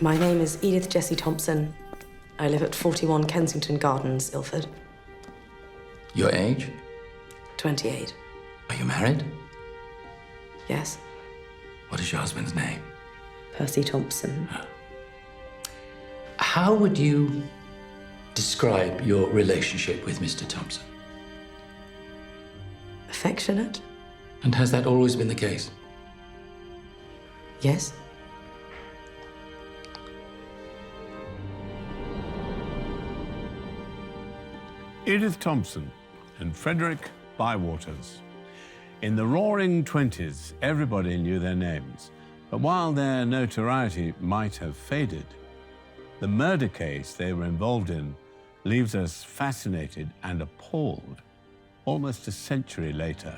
My name is Edith Jessie Thompson. I live at 41 Kensington Gardens, Ilford. Your age? 28. Are you married? Yes. What is your husband's name? Percy Thompson. How would you describe your relationship with Mr. Thompson? Affectionate? And has that always been the case? Yes. Edith Thompson and Frederick Bywaters. In the roaring 20s, everybody knew their names. But while their notoriety might have faded, the murder case they were involved in leaves us fascinated and appalled almost a century later.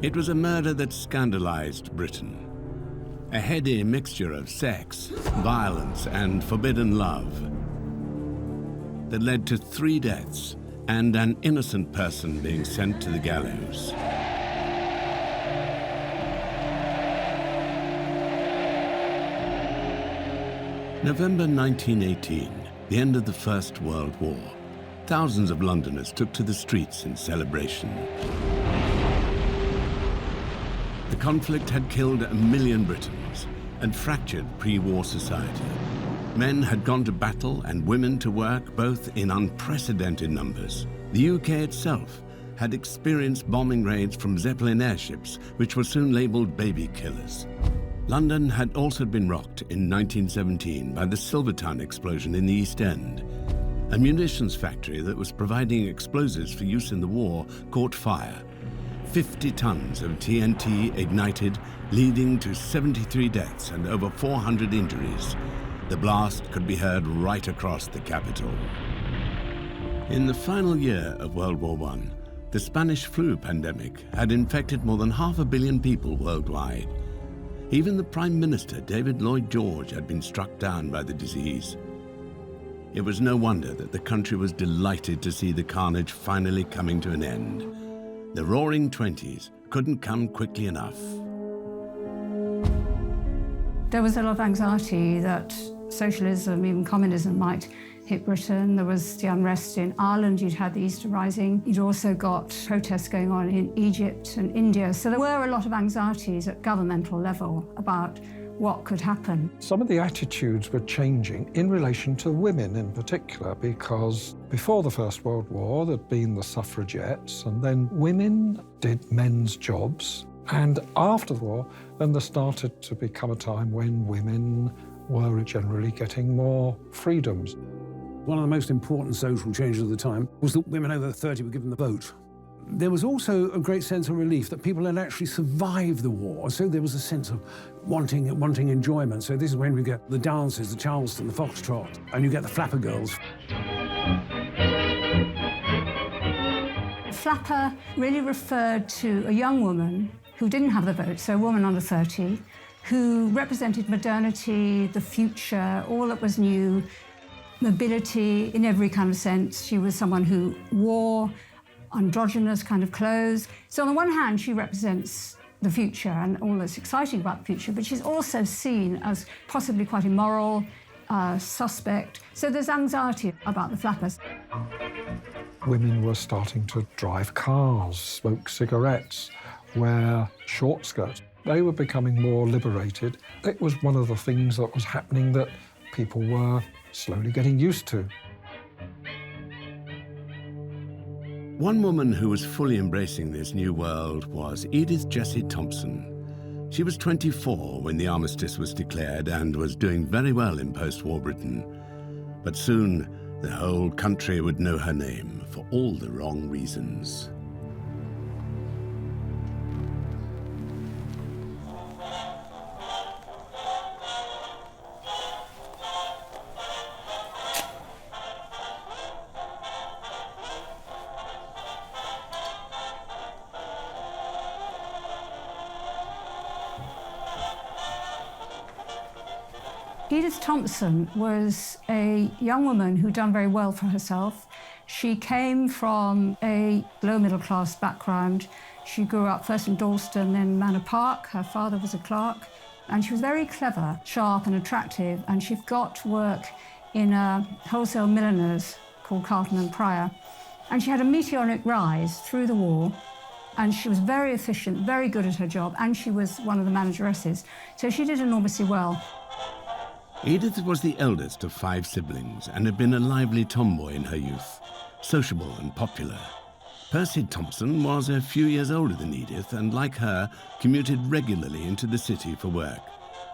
It was a murder that scandalized Britain. A heady mixture of sex, violence, and forbidden love that led to 3 deaths and an innocent person being sent to the gallows. November 1918, the end of the First World War. Thousands of Londoners took to the streets in celebration. The conflict had killed 1 million Britons and fractured pre-war society. Men had gone to battle and women to work, both in unprecedented numbers. The UK itself had experienced bombing raids from Zeppelin airships, which were soon labelled baby killers. London had also been rocked in 1917 by the Silvertown explosion in the East End. A munitions factory that was providing explosives for use in the war caught fire. 50 tons of TNT ignited, leading to 73 deaths and over 400 injuries. The blast could be heard right across the capital. In the final year of World War I, the Spanish flu pandemic had infected more than 500 million people worldwide. Even the Prime Minister, David Lloyd George, had been struck down by the disease. It was no wonder that the country was delighted to see the carnage finally coming to an end. The roaring 20s couldn't come quickly enough. There was a lot of anxiety that socialism, even communism, might hit Britain. There was the unrest in Ireland. You'd had the Easter Rising. You'd also got protests going on in Egypt and India. So there were a lot of anxieties at governmental level about what could happen. Some of the attitudes were changing in relation to women in particular, because before the First World War, there'd been the suffragettes, and then women did men's jobs. And after the war, then there started to become a time when women were generally getting more freedoms. One of the most important social changes of the time was that women over 30 were given the vote. There was also a great sense of relief that people had actually survived the war, so there was a sense of wanting enjoyment. So this is when we get the dances, the Charleston, the Foxtrot, and you get the flapper girls. Flapper really referred to a young woman who didn't have the vote, so a woman under 30, who represented modernity, the future, all that was new, mobility in every kind of sense. She was someone who wore androgynous kind of clothes. So on the one hand, she represents the future and all that's exciting about the future, but she's also seen as possibly quite immoral, suspect. So there's anxiety about the flappers. Women were starting to drive cars, smoke cigarettes, wear short skirts. They were becoming more liberated. It was one of the things that was happening that people were slowly getting used to. One woman who was fully embracing this new world was Edith Jessie Thompson. She was 24 when the armistice was declared and was doing very well in post-war Britain. But soon, the whole country would know her name for all the wrong reasons. Edith Thompson was a young woman who'd done very well for herself. She came from a low-middle-class background. She grew up first in Dalston, then Manor Park. Her father was a clerk. And she was very clever, sharp and attractive, and she got work in a wholesale milliner's called Carlton and Pryor. And she had a meteoric rise through the war, and she was very efficient, very good at her job, and she was one of the manageresses. So she did enormously well. Edith was the eldest of 5 siblings and had been a lively tomboy in her youth, sociable and popular. Percy Thompson was a few years older than Edith and, like her, commuted regularly into the city for work.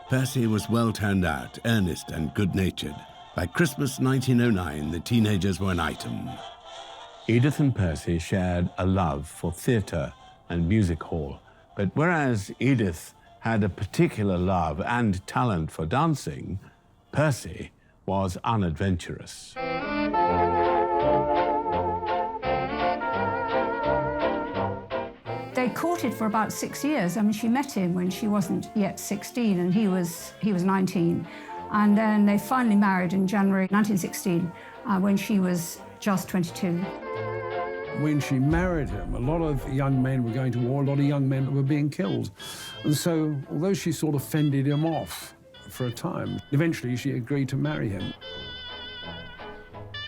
Percy was well turned out, earnest and good-natured. By Christmas 1909, the teenagers were an item. Edith and Percy shared a love for theatre and music hall, but whereas Edith had a particular love and talent for dancing, Percy was unadventurous. They courted for about 6 years. I mean, she met him when she wasn't yet 16 and he was 19. And then they finally married in January 1916 when she was just 22. When she married him, a lot of young men were going to war, a lot of young men were being killed. And so, although she sort of fended him off for a time, eventually she agreed to marry him.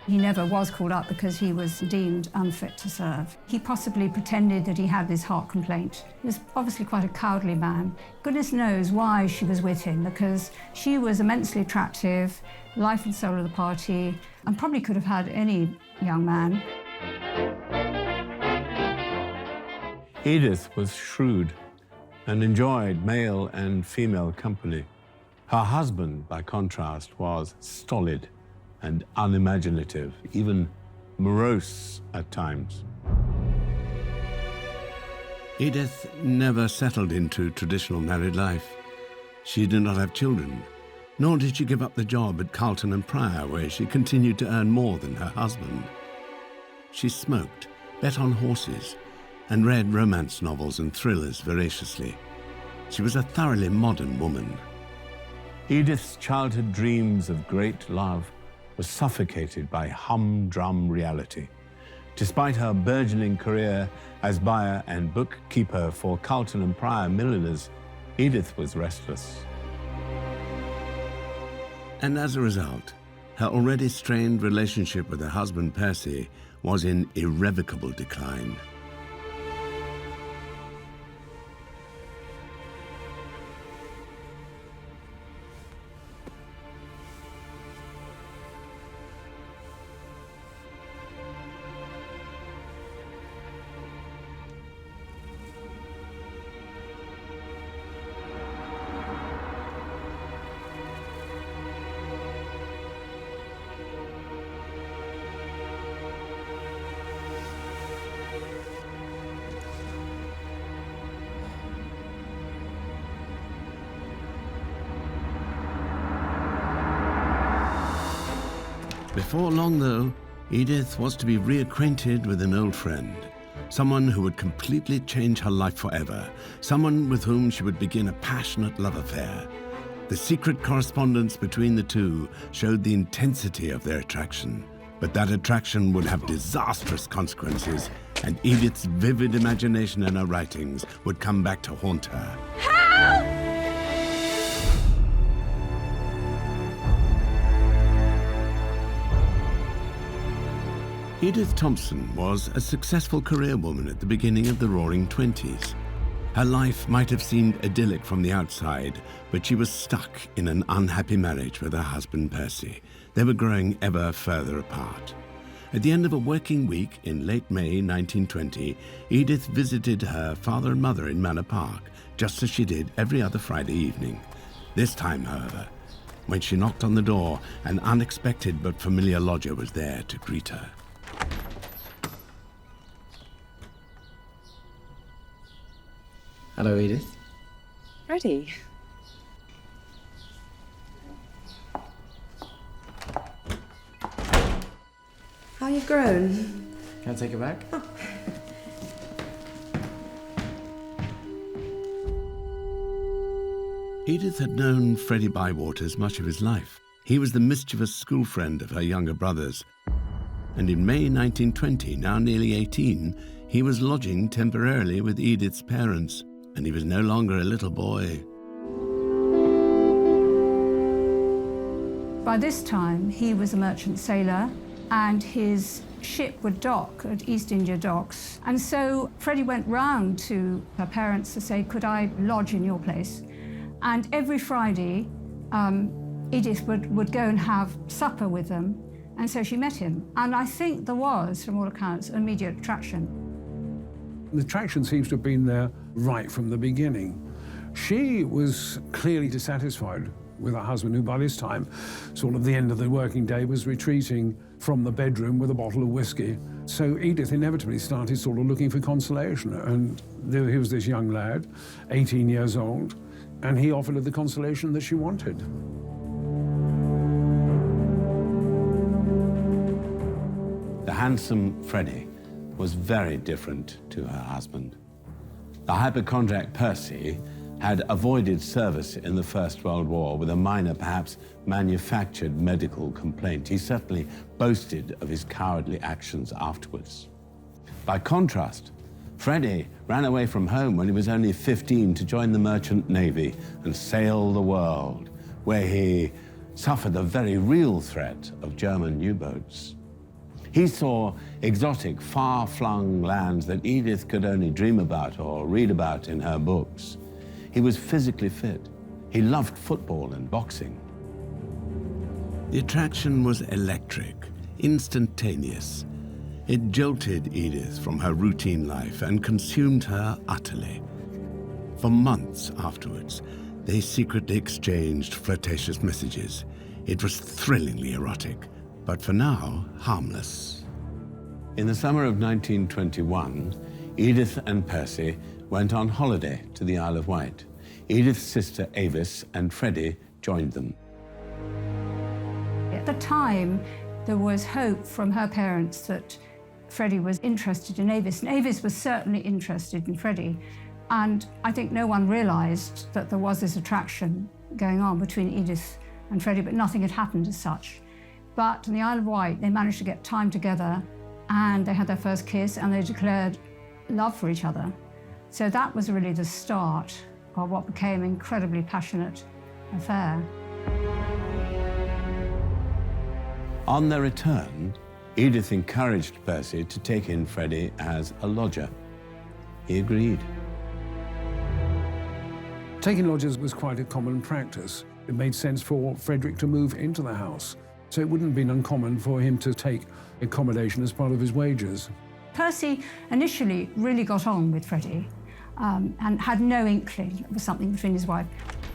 He never was called up because he was deemed unfit to serve. He possibly pretended that he had this heart complaint. He was obviously quite a cowardly man. Goodness knows why she was with him, because she was immensely attractive, life and soul of the party, and probably could have had any young man. Edith was shrewd and enjoyed male and female company. Her husband, by contrast, was stolid and unimaginative, even morose at times. Edith never settled into traditional married life. She did not have children, nor did she give up the job at Carlton and Pryor, where she continued to earn more than her husband. She smoked, bet on horses, and read romance novels and thrillers voraciously. She was a thoroughly modern woman. Edith's childhood dreams of great love were suffocated by humdrum reality. Despite her burgeoning career as buyer and bookkeeper for Carlton and Pryor milliners, Edith was restless. And as a result, her already strained relationship with her husband Percy was in irrevocable decline. Before long, though, Edith was to be reacquainted with an old friend, someone who would completely change her life forever, someone with whom she would begin a passionate love affair. The secret correspondence between the two showed the intensity of their attraction, but that attraction would have disastrous consequences, and Edith's vivid imagination in her writings would come back to haunt her. Help! Edith Thompson was a successful career woman at the beginning of the Roaring Twenties. Her life might have seemed idyllic from the outside, but she was stuck in an unhappy marriage with her husband Percy. They were growing ever further apart. At the end of a working week in late May 1920, Edith visited her father and mother in Manor Park, just as she did every other Friday evening. This time, however, when she knocked on the door, an unexpected but familiar lodger was there to greet her. Hello, Edith. Freddie. How you've grown. Can I take it back? Oh. Edith had known Freddie Bywaters much of his life. He was the mischievous school friend of her younger brothers. And in May 1920, now nearly 18, he was lodging temporarily with Edith's parents, and he was no longer a little boy. By this time, he was a merchant sailor, and his ship would dock at East India Docks. And so Freddie went round to her parents to say, could I lodge in your place? And every Friday, Edith would go and have supper with them, and so she met him. And I think there was, from all accounts, immediate attraction. The attraction seems to have been there right from the beginning. She was clearly dissatisfied with her husband, who by this time, sort of the end of the working day, was retreating from the bedroom with a bottle of whiskey. So Edith inevitably started sort of looking for consolation. And there was this young lad, 18 years old, and he offered her the consolation that she wanted. The handsome Freddie was very different to her husband. The hypochondriac Percy had avoided service in the First World War with a minor, perhaps manufactured medical complaint. He certainly boasted of his cowardly actions afterwards. By contrast, Freddie ran away from home when he was only 15 to join the merchant navy and sail the world, where he suffered the very real threat of German U-boats. He saw exotic, far-flung lands that Edith could only dream about or read about in her books. He was physically fit. He loved football and boxing. The attraction was electric, instantaneous. It jolted Edith from her routine life and consumed her utterly. For months afterwards, they secretly exchanged flirtatious messages. It was thrillingly erotic, but for now, harmless. In the summer of 1921, Edith and Percy went on holiday to the Isle of Wight. Edith's sister Avis and Freddie joined them. At the time, there was hope from her parents that Freddie was interested in Avis, and Avis was certainly interested in Freddie. And I think no one realized that there was this attraction going on between Edith and Freddie, but nothing had happened as such. But on the Isle of Wight, they managed to get time together, and they had their first kiss, and they declared love for each other. So that was really the start of what became an incredibly passionate affair. On their return, Edith encouraged Percy to take in Freddie as a lodger. He agreed. Taking lodgers was quite a common practice. It made sense for Frederick to move into the house, so it wouldn't have been uncommon for him to take accommodation as part of his wages. Percy initially really got on with Freddie and had no inkling there was something between his wife.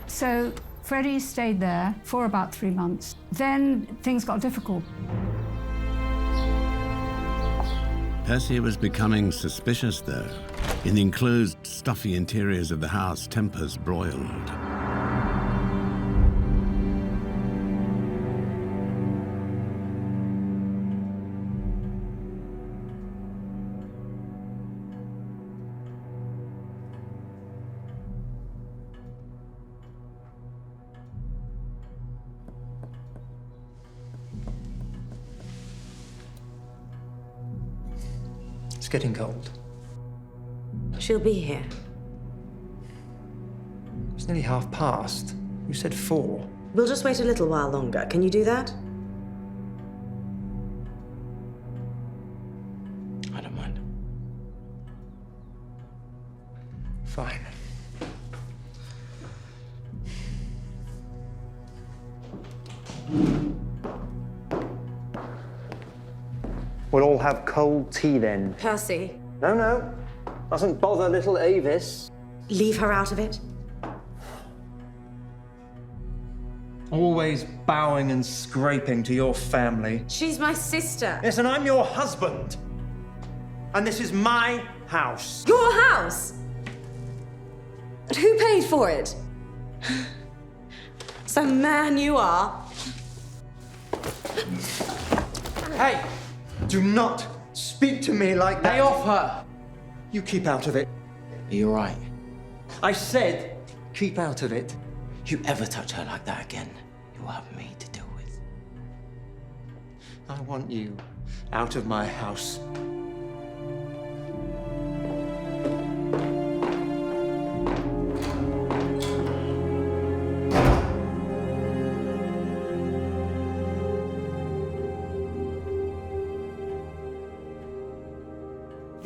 So Freddie stayed there for about 3 months. Then things got difficult. Percy was becoming suspicious, though. In the enclosed, stuffy interiors of the house, tempers broiled. It's getting cold. She'll be here. It's nearly past. You said 4. We'll just wait a little while longer. Can you do that? I don't mind. Fine. We'll all have cold tea then. Percy, No. Mustn't bother little Avis. leave her out of it. Always bowing and scraping to your family. She's my sister. Yes, and I'm your husband. And this is my house. Your house? And who paid for it? Some man you are. Hey, do not speak to me like that. Lay off her! You keep out of it. Are you all right? I said, keep out of it. You ever touch her like that again, you'll have me to deal with. I want you out of my house.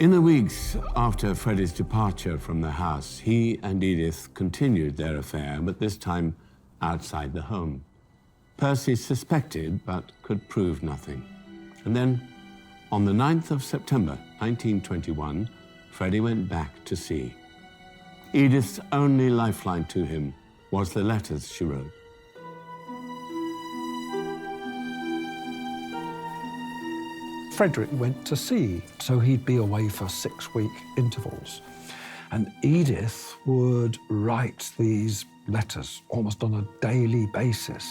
In the weeks after Freddie's departure from the house, he and Edith continued their affair, but this time outside the home. Percy suspected, but could prove nothing. And then, on the 9th of September, 1921, Freddie went back to sea. Edith's only lifeline to him was the letters she wrote. Frederick went to sea, so he'd be away for 6-week intervals. And Edith would write these letters almost on a daily basis.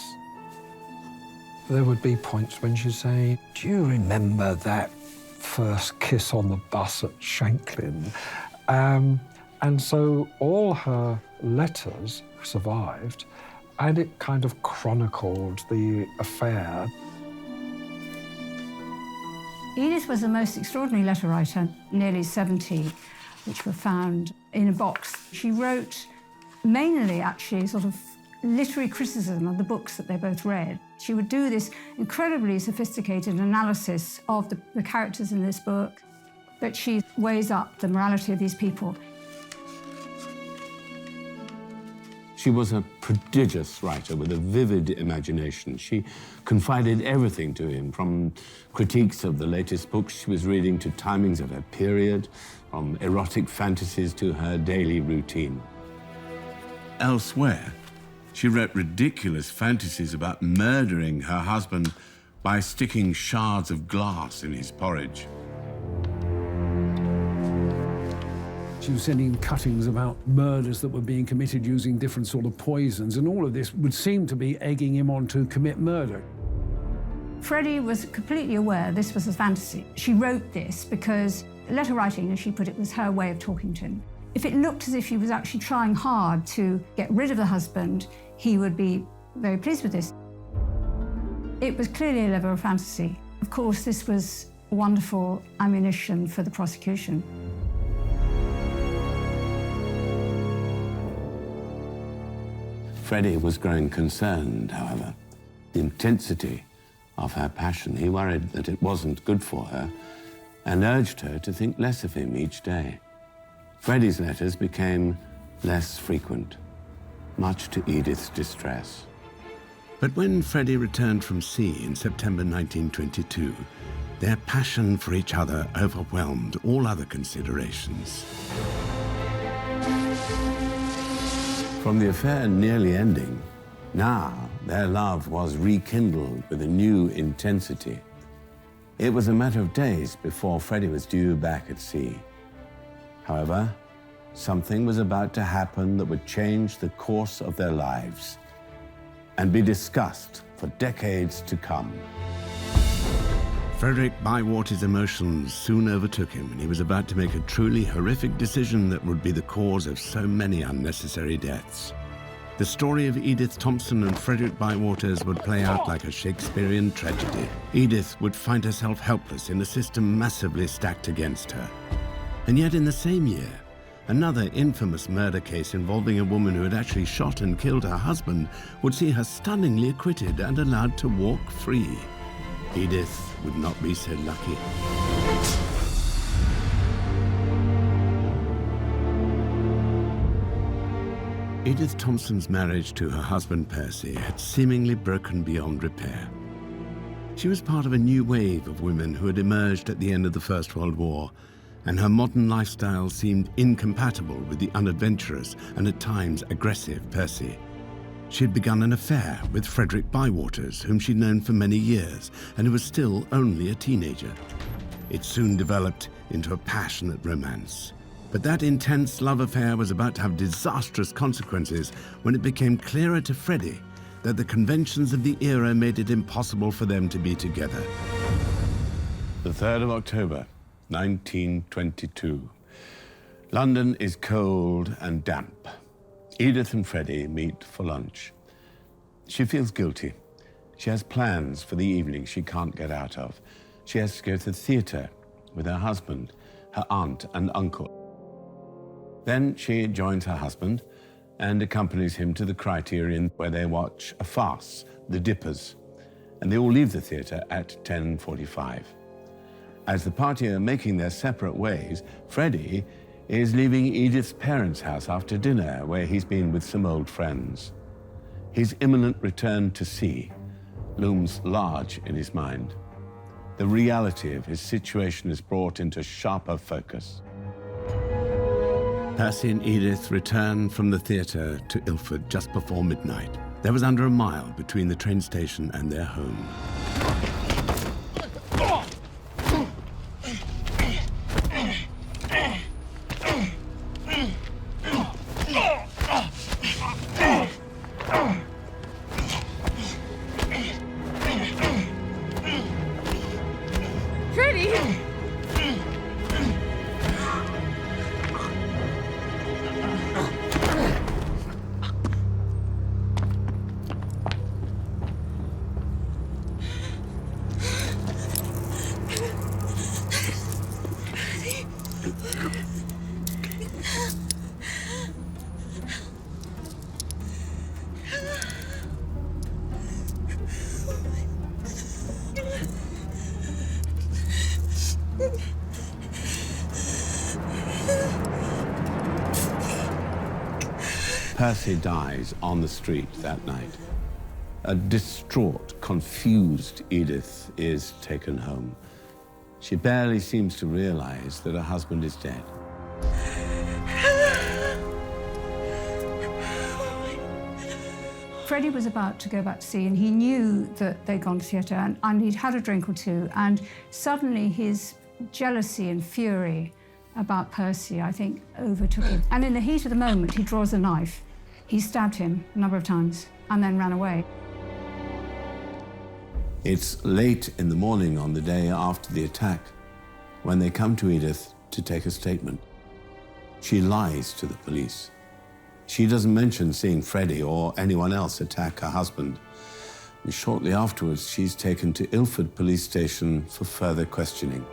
There would be points when she'd say, "Do you remember that first kiss on the bus at Shanklin?" And so all her letters survived, and it kind of chronicled the affair. Edith was the most extraordinary letter writer, nearly 70, which were found in a box. She wrote mainly, actually, sort of literary criticism of the books that they both read. She would do this incredibly sophisticated analysis of the characters in this book, but she weighs up the morality of these people. She was a prodigious writer with a vivid imagination. She confided everything to him, from critiques of the latest books she was reading to timings of her period, from erotic fantasies to her daily routine. Elsewhere, she wrote ridiculous fantasies about murdering her husband by sticking shards of glass in his porridge. She was sending cuttings about murders that were being committed using different sort of poisons, and all of this would seem to be egging him on to commit murder. Freddie was completely aware this was a fantasy. She wrote this because letter writing, as she put it, was her way of talking to him. If it looked as if she was actually trying hard to get rid of the husband, he would be very pleased with this. It was clearly a level of fantasy. Of course, this was wonderful ammunition for the prosecution. Freddie was growing concerned, however. The intensity of her passion, he worried that it wasn't good for her and urged her to think less of him each day. Freddie's letters became less frequent, much to Edith's distress. But when Freddie returned from sea in September 1922, their passion for each other overwhelmed all other considerations. From the affair nearly ending, now their love was rekindled with a new intensity. It was a matter of days before Freddie was due back at sea. However, something was about to happen that would change the course of their lives and be discussed for decades to come. Frederick Bywaters' emotions soon overtook him, and he was about to make a truly horrific decision that would be the cause of so many unnecessary deaths. The story of Edith Thompson and Frederick Bywaters would play out like a Shakespearean tragedy. Edith would find herself helpless in a system massively stacked against her. And yet in the same year, another infamous murder case involving a woman who had actually shot and killed her husband would see her stunningly acquitted and allowed to walk free. Edith would not be so lucky. Edith Thompson's marriage to her husband Percy had seemingly broken beyond repair. She was part of a new wave of women who had emerged at the end of the First World War, and her modern lifestyle seemed incompatible with the unadventurous and at times aggressive Percy. She had begun an affair with Frederick Bywaters, whom she'd known for many years, and who was still only a teenager. It soon developed into a passionate romance. But that intense love affair was about to have disastrous consequences when it became clearer to Freddie that the conventions of the era made it impossible for them to be together. The 3rd of October, 1922. London is cold and damp. Edith and Freddie meet for lunch. She feels guilty. She has plans for the evening she can't get out of. She has to go to the theatre with her husband, her aunt and uncle. Then she joins her husband and accompanies him to the Criterion, where they watch a farce, The Dippers, and they all leave the theatre at 10:45. As the party are making their separate ways, Freddie is leaving Edith's parents' house after dinner, where he's been with some old friends. His imminent return to sea looms large in his mind. The reality of his situation is brought into sharper focus. Percy and Edith return from the theatre to Ilford just before midnight. There was under a mile between the train station and their home. Percy dies on the street that night. A distraught, confused Edith is taken home. She barely seems to realize that her husband is dead. Freddie was about to go back to sea, and he knew that they'd gone to theatre, and he'd had a drink or two, and suddenly his jealousy and fury about Percy, I think, overtook him. And in the heat of the moment, he draws a knife. He stabbed him a number of times and then ran away. It's late in the morning on the day after the attack when they come to Edith to take a statement. She lies to the police. She doesn't mention seeing Freddie or anyone else attack her husband. And shortly afterwards, she's taken to Ilford Police Station for further questioning.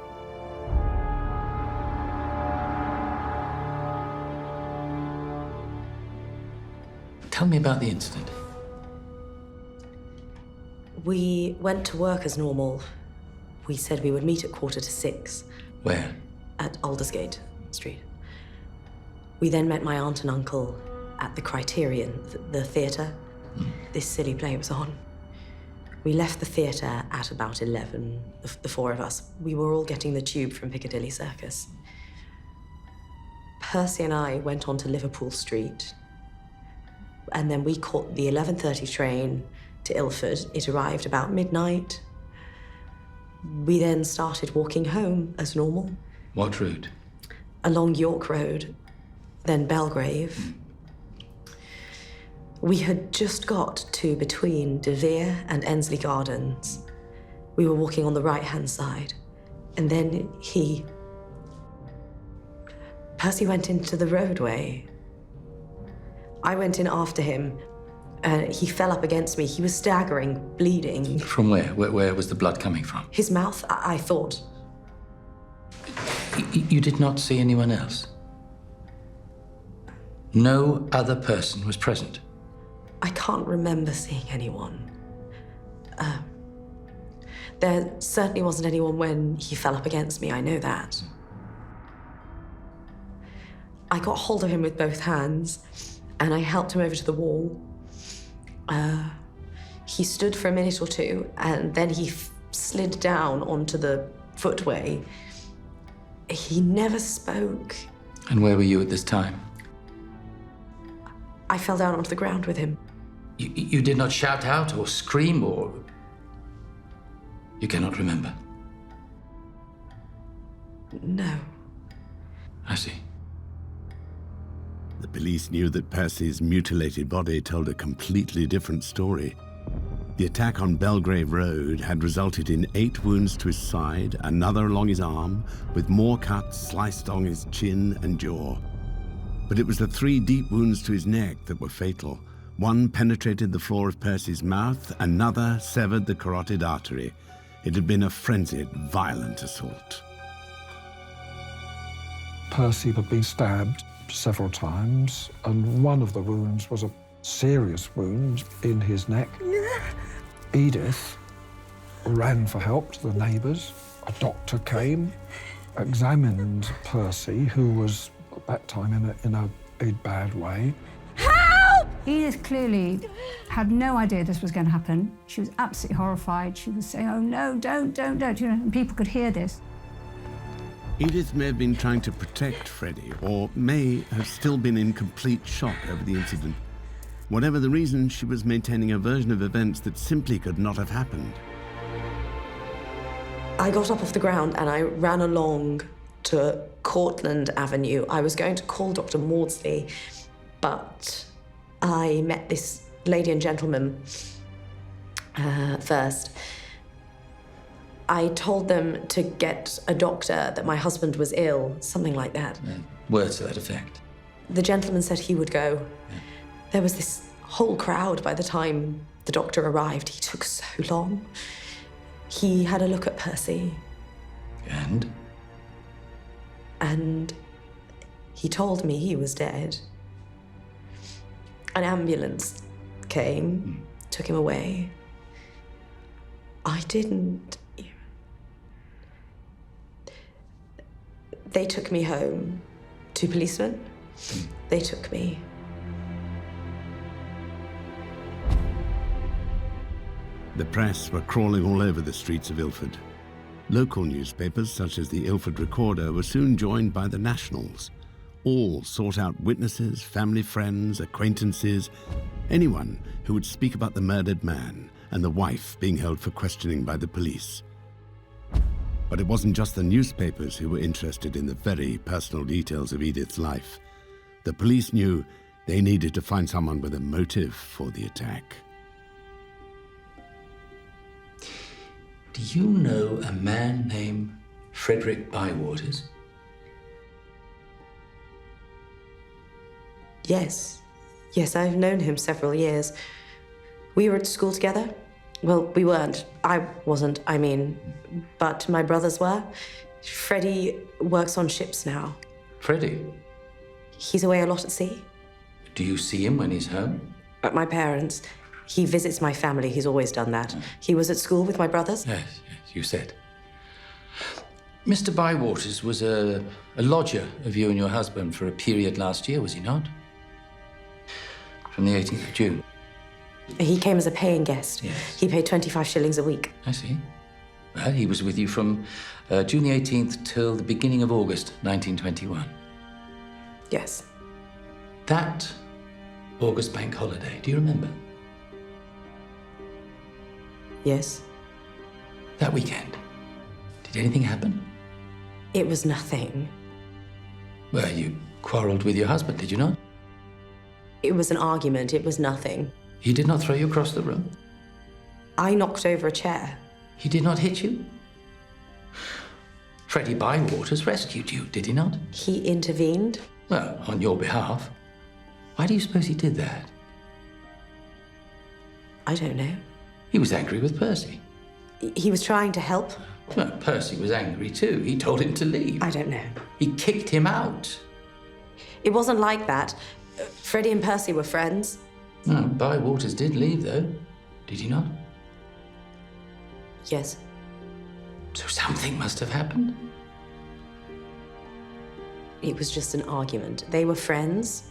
Tell me about the incident. We went to work as normal. We said we would meet at 6:15. Where? At Aldersgate Street. We then met my aunt and uncle at the Criterion, the theatre. This silly play was on. We left the theatre at about 11, the four of us. We were all getting the tube from Piccadilly Circus. Percy and I went on to Liverpool Street, and then we caught the 11:30 train to Ilford. It arrived about midnight. We then started walking home as normal. What route? Along York Road, then Belgrave. We had just got to between De Vere and Ensley Gardens. We were walking on the right-hand side, and then Percy went into the roadway. I went in after him. He fell up against me. He was staggering, bleeding. From where? Where was the blood coming from? His mouth, I thought. You did not see anyone else? No other person was present? I can't remember seeing anyone. There certainly wasn't anyone when he fell up against me, I know that. I got hold of him with both hands, and I helped him over to the wall. He stood for a minute or two, and then he slid down onto the footway. He never spoke. And where were you at this time? I fell down onto the ground with him. You did not shout out or scream, or... You cannot remember? No. I see. The police knew that Percy's mutilated body told a completely different story. The attack on Belgrave Road had resulted in 8 wounds to his side, another along his arm, with more cuts sliced on his chin and jaw. But it was the 3 deep wounds to his neck that were fatal. One penetrated the floor of Percy's mouth, another severed the carotid artery. It had been a frenzied, violent assault. Percy had been stabbed several times, and one of the wounds was a serious wound in his neck. Edith ran for help to the neighbours. A doctor came, examined Percy, who was at that time in a big bad way. Help! Edith clearly had no idea this was going to happen. She was absolutely horrified. She was saying, "Oh no, don't," you know, and people could hear this. Edith may have been trying to protect Freddie, or may have still been in complete shock over the incident. Whatever the reason, she was maintaining a version of events that simply could not have happened. I got up off the ground and I ran along to Cortlandt Avenue. I was going to call Dr. Maudsley, but I met this lady and gentleman first. I told them to get a doctor, that my husband was ill, something like that. Words to that effect. The gentleman said he would go. Yeah. There was this whole crowd by the time the doctor arrived. He took so long. He had a look at Percy. And? And he told me he was dead. An ambulance came, took him away. I didn't. They took me home. 2 policemen. They took me. The press were crawling all over the streets of Ilford. Local newspapers, such as the Ilford Recorder, were soon joined by the nationals. All sought out witnesses, family friends, acquaintances, anyone who would speak about the murdered man and the wife being held for questioning by the police. But it wasn't just the newspapers who were interested in the very personal details of Edith's life. The police knew they needed to find someone with a motive for the attack. Do you know a man named Frederick Bywaters? Yes. Yes, I've known him several years. We were at school together. Well, we weren't. I wasn't, I mean, but my brothers were. Freddie works on ships now. Freddie? He's away a lot at sea. Do you see him when he's home? At my parents'. He visits my family. He's always done that. He was at school with my brothers. Yes, you said. Mr. Bywaters was a lodger of you and your husband for a period last year, was he not? From the 18th of June. He came as a paying guest. Yes. He paid 25 shillings a week. I see. Well, he was with you from June the 18th till the beginning of August, 1921. Yes. That August bank holiday, do you remember? Yes. That weekend, did anything happen? It was nothing. Well, you quarrelled with your husband, did you not? It was an argument. It was nothing. He did not throw you across the room? I knocked over a chair. He did not hit you? Freddie Bywaters rescued you, did he not? He intervened. Well, on your behalf. Why do you suppose he did that? I don't know. He was angry with Percy. He was trying to help. Well, Percy was angry too. He told him to leave. I don't know. He kicked him out. It wasn't like that. Freddie and Percy were friends. No, Bywaters did leave, though. Did he not? Yes. So something must have happened. It was just an argument. They were friends.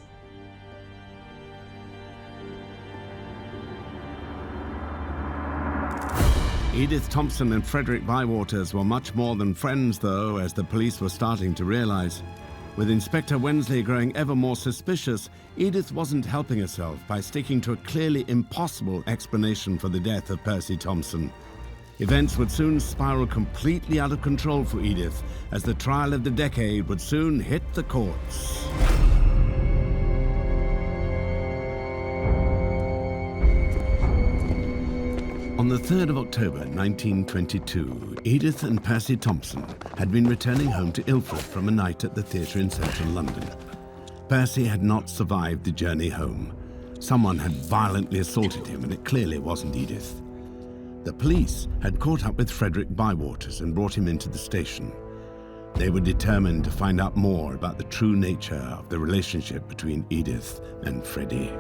Edith Thompson and Frederick Bywaters were much more than friends, though, as the police were starting to realize. With Inspector Wensley growing ever more suspicious, Edith wasn't helping herself by sticking to a clearly impossible explanation for the death of Percy Thompson. Events would soon spiral completely out of control for Edith, as the trial of the decade would soon hit the courts. On the 3rd of October 1922, Edith and Percy Thompson had been returning home to Ilford from a night at the theatre in central London. Percy had not survived the journey home. Someone had violently assaulted him, and it clearly wasn't Edith. The police had caught up with Frederick Bywaters and brought him into the station. They were determined to find out more about the true nature of the relationship between Edith and Freddie.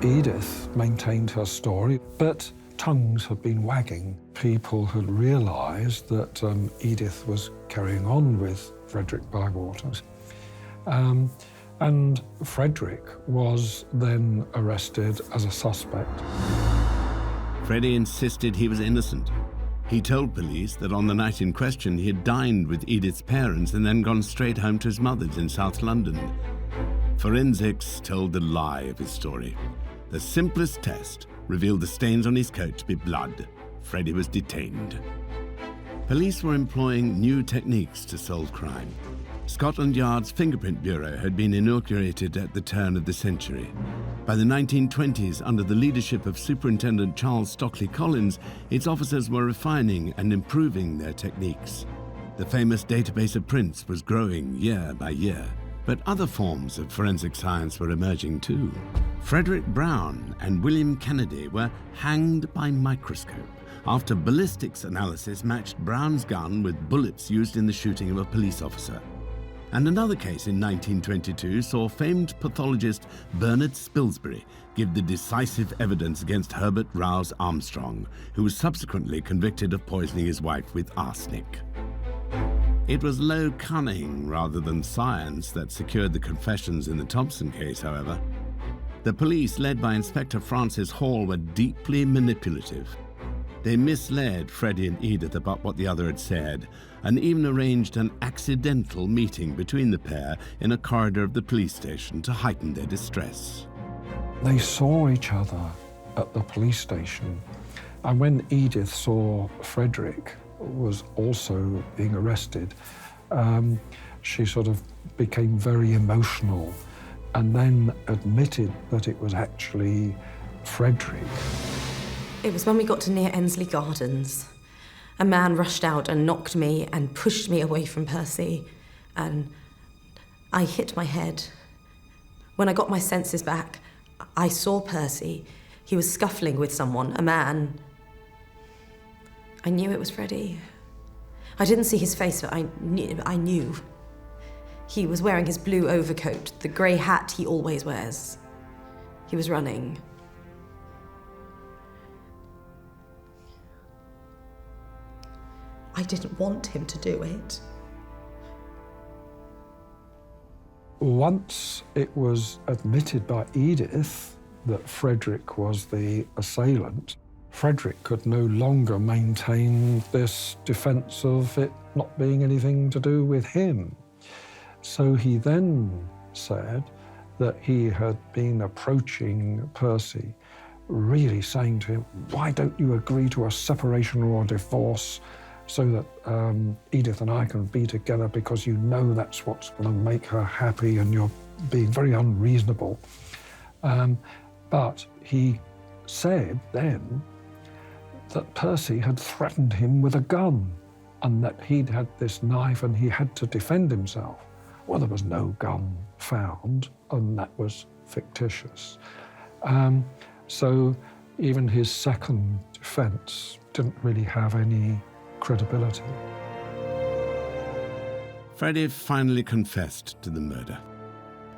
Edith maintained her story, but tongues had been wagging. People had realised that Edith was carrying on with Frederick Bywaters. And Frederick was then arrested as a suspect. Freddie insisted he was innocent. He told police that on the night in question he had dined with Edith's parents and then gone straight home to his mother's in South London. Forensics told the lie of his story. The simplest test revealed the stains on his coat to be blood. Freddie was detained. Police were employing new techniques to solve crime. Scotland Yard's Fingerprint Bureau had been inaugurated at the turn of the century. By the 1920s, under the leadership of Superintendent Charles Stockley Collins, its officers were refining and improving their techniques. The famous database of prints was growing year by year. But other forms of forensic science were emerging too. Frederick Brown and William Kennedy were hanged by microscope after ballistics analysis matched Brown's gun with bullets used in the shooting of a police officer. And another case in 1922 saw famed pathologist Bernard Spilsbury give the decisive evidence against Herbert Rouse Armstrong, who was subsequently convicted of poisoning his wife with arsenic. It was low cunning rather than science that secured the confessions in the Thompson case, however. The police, led by Inspector Francis Hall, were deeply manipulative. They misled Freddie and Edith about what the other had said, and even arranged an accidental meeting between the pair in a corridor of the police station to heighten their distress. They saw each other at the police station, and when Edith saw Frederick was also being arrested, she sort of became very emotional and then admitted that it was actually Frederick. It was when we got to near Ensley Gardens. A man rushed out and knocked me and pushed me away from Percy, and I hit my head. When I got my senses back, I saw Percy. He was scuffling with someone, a man. I knew it was Freddie. I didn't see his face, but I knew. He was wearing his blue overcoat, the grey hat he always wears. He was running. I didn't want him to do it. Once it was admitted by Edith that Frederick was the assailant, Frederick could no longer maintain this defence of it not being anything to do with him. So he then said that he had been approaching Percy, really saying to him, "Why don't you agree to a separation or a divorce so that Edith and I can be together, because you know that's what's going to make her happy and you're being very unreasonable." But he said then that Percy had threatened him with a gun and that he'd had this knife and he had to defend himself. Well, there was no gun found, and that was fictitious. So even his second defence didn't really have any credibility. Freddie finally confessed to the murder.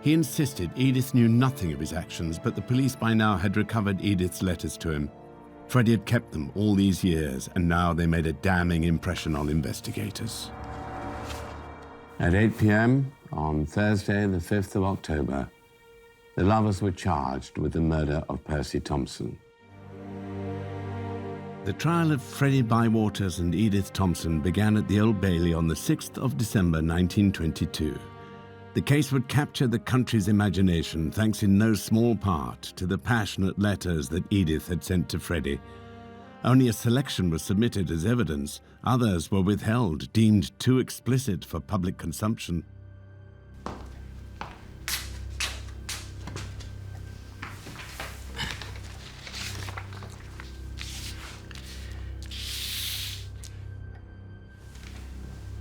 He insisted Edith knew nothing of his actions, but the police by now had recovered Edith's letters to him. Freddie had kept them all these years, and now they made a damning impression on investigators. At 8 p.m. on Thursday, the 5th of October, the lovers were charged with the murder of Percy Thompson. The trial of Freddie Bywaters and Edith Thompson began at the Old Bailey on the 6th of December 1922. The case would capture the country's imagination, thanks in no small part to the passionate letters that Edith had sent to Freddie. Only a selection was submitted as evidence. Others were withheld, deemed too explicit for public consumption.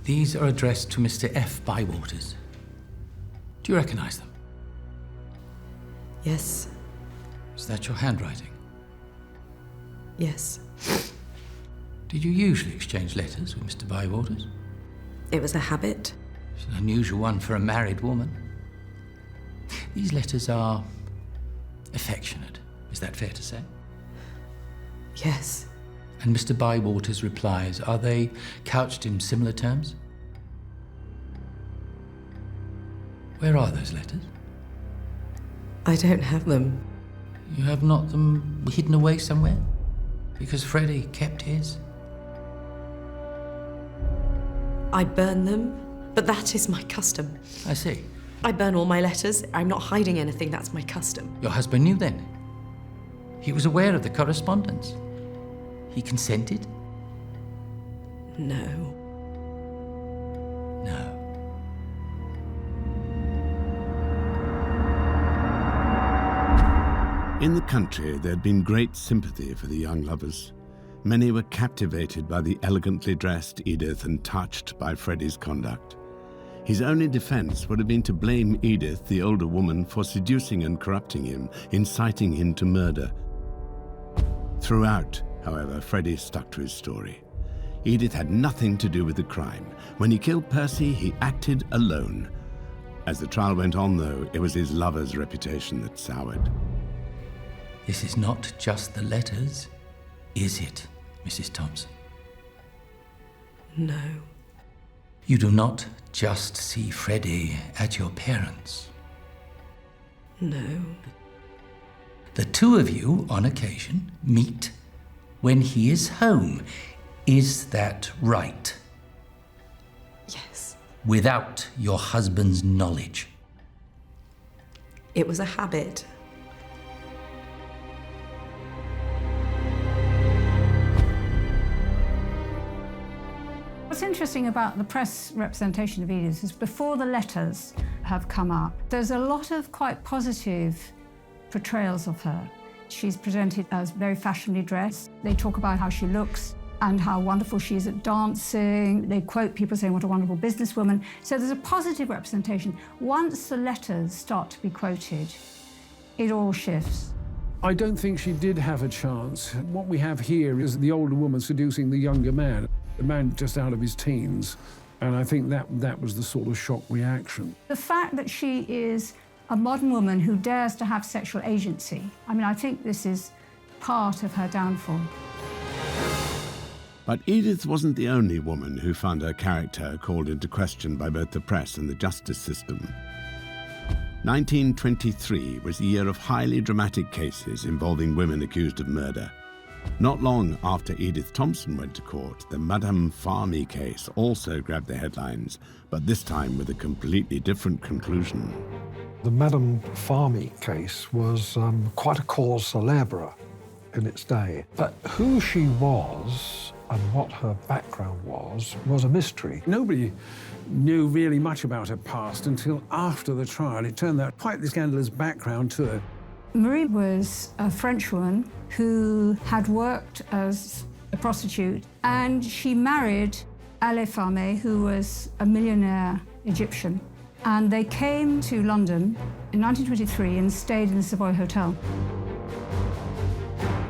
These are addressed to Mr. F. Bywaters. Do you recognize them? Yes. Is that your handwriting? Yes. Did you usually exchange letters with Mr. Bywaters? It was a habit. It's an unusual one for a married woman. These letters are affectionate. Is that fair to say? Yes. And Mr. Bywaters' replies, are they couched in similar terms? Where are those letters? I don't have them. You have not them hidden away somewhere? Because Freddie kept his? I burn them, but that is my custom. I see. I burn all my letters. I'm not hiding anything. That's my custom. Your husband knew then? He was aware of the correspondence? He consented? No. No. In the country, there had been great sympathy for the young lovers. Many were captivated by the elegantly dressed Edith and touched by Freddie's conduct. His only defense would have been to blame Edith, the older woman, for seducing and corrupting him, inciting him to murder. Throughout, however, Freddie stuck to his story. Edith had nothing to do with the crime. When he killed Percy, he acted alone. As the trial went on, though, it was his lover's reputation that soured. This is not just the letters, is it, Mrs. Thompson? No. You do not just see Freddie at your parents'. No. The two of you, on occasion, meet when he is home. Is that right? Yes. Without your husband's knowledge? It was a habit. What's interesting about the press representation of Edith is before the letters have come up, there's a lot of quite positive portrayals of her. She's presented as very fashionably dressed. They talk about how she looks and how wonderful she is at dancing. They quote people saying what a wonderful businesswoman. So there's a positive representation. Once the letters start to be quoted, it all shifts. I don't think she did have a chance. What we have here is the older woman seducing the younger man, the man just out of his teens. And I think that was the sort of shock reaction. The fact that she is a modern woman who dares to have sexual agency, I mean, I think this is part of her downfall. But Edith wasn't the only woman who found her character called into question by both the press and the justice system. 1923 was the year of highly dramatic cases involving women accused of murder. Not long after Edith Thompson went to court, the Madame Farmy case also grabbed the headlines, but this time with a completely different conclusion. The Madame Farmy case was quite a cause célèbre in its day. But who she was and what her background was a mystery. Nobody knew really much about her past until after the trial. It turned out quite the scandalous background to her. Marie was a French woman who had worked as a prostitute, and she married Ale Farme, who was a millionaire Egyptian. And they came to London in 1923 and stayed in the Savoy Hotel.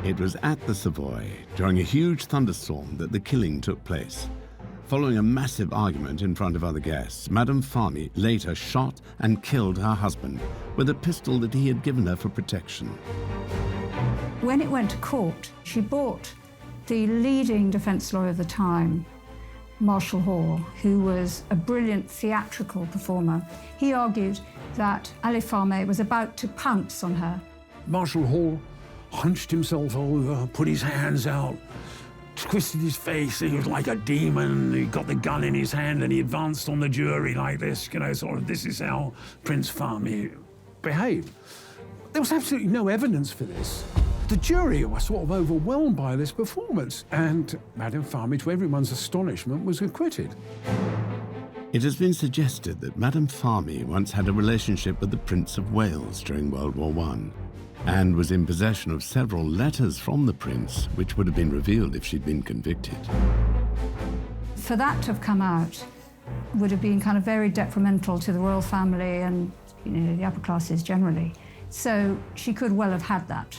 It was at the Savoy, during a huge thunderstorm, that the killing took place. Following a massive argument in front of other guests, Madame Farmy later shot and killed her husband with a pistol that he had given her for protection. When it went to court, she brought the leading defence lawyer of the time, Marshall Hall, who was a brilliant theatrical performer. He argued that Ale Farme was about to pounce on her. Marshall Hall hunched himself over, put his hands out, twisted his face. He was like a demon. He got the gun in his hand and he advanced on the jury like this, you know, sort of, this is how Prince Farmy behaved. There was absolutely no evidence for this. The jury was sort of overwhelmed by this performance, and Madame Farmy, to everyone's astonishment, was acquitted. It has been suggested that Madame Farmy once had a relationship with the Prince of Wales during World War I, and was in possession of several letters from the Prince, which would have been revealed if she'd been convicted. For that to have come out would have been kind of very detrimental to the royal family and, you know, the upper classes generally. So she could well have had that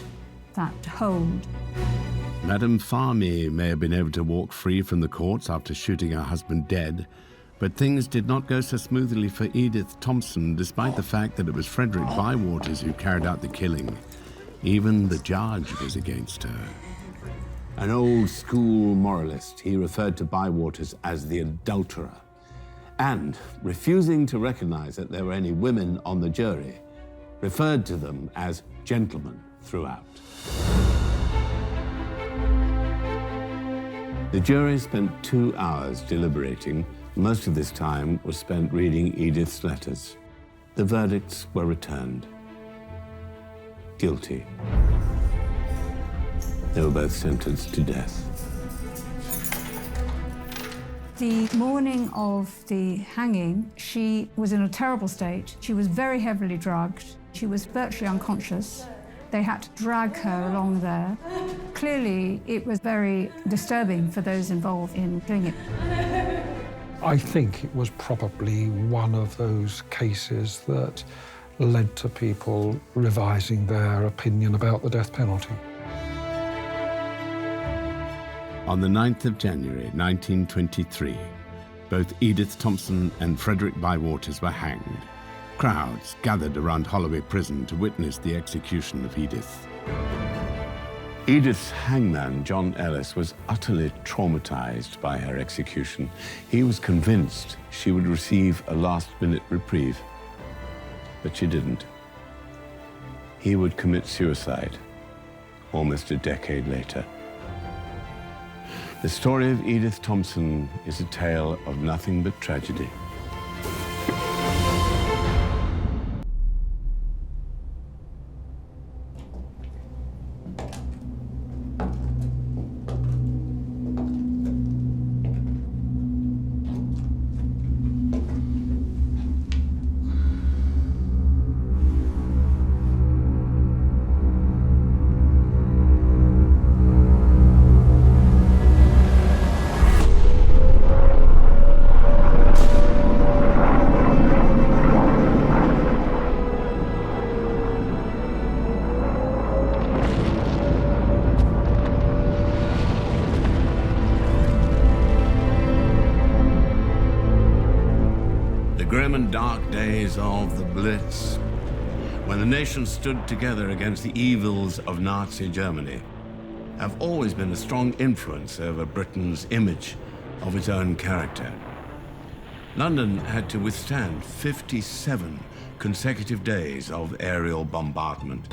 hold. Madame Farmy may have been able to walk free from the courts after shooting her husband dead, but things did not go so smoothly for Edith Thompson, despite the fact that it was Frederick Bywaters who carried out the killing. Even the judge was against her. An old-school moralist, he referred to Bywaters as the adulterer, and, refusing to recognize that there were any women on the jury, referred to them as gentlemen throughout. The jury spent 2 hours deliberating. Most of this time was spent reading Edith's letters. The verdicts were returned. Guilty. They were both sentenced to death. The morning of the hanging, she was in a terrible state. She was very heavily drugged. She was virtually unconscious. They had to drag her along there. Clearly, it was very disturbing for those involved in doing it. I think it was probably one of those cases that led to people revising their opinion about the death penalty. On the 9th of January, 1923, both Edith Thompson and Frederick Bywaters were hanged. Crowds gathered around Holloway Prison to witness the execution of Edith. Edith's hangman, John Ellis, was utterly traumatized by her execution. He was convinced she would receive a last-minute reprieve, but she didn't. He would commit suicide almost a decade later. The story of Edith Thompson is a tale of nothing but tragedy. Grim and dark days of the Blitz, when the nation stood together against the evils of Nazi Germany, have always been a strong influence over Britain's image of its own character. London had to withstand 57 consecutive days of aerial bombardment.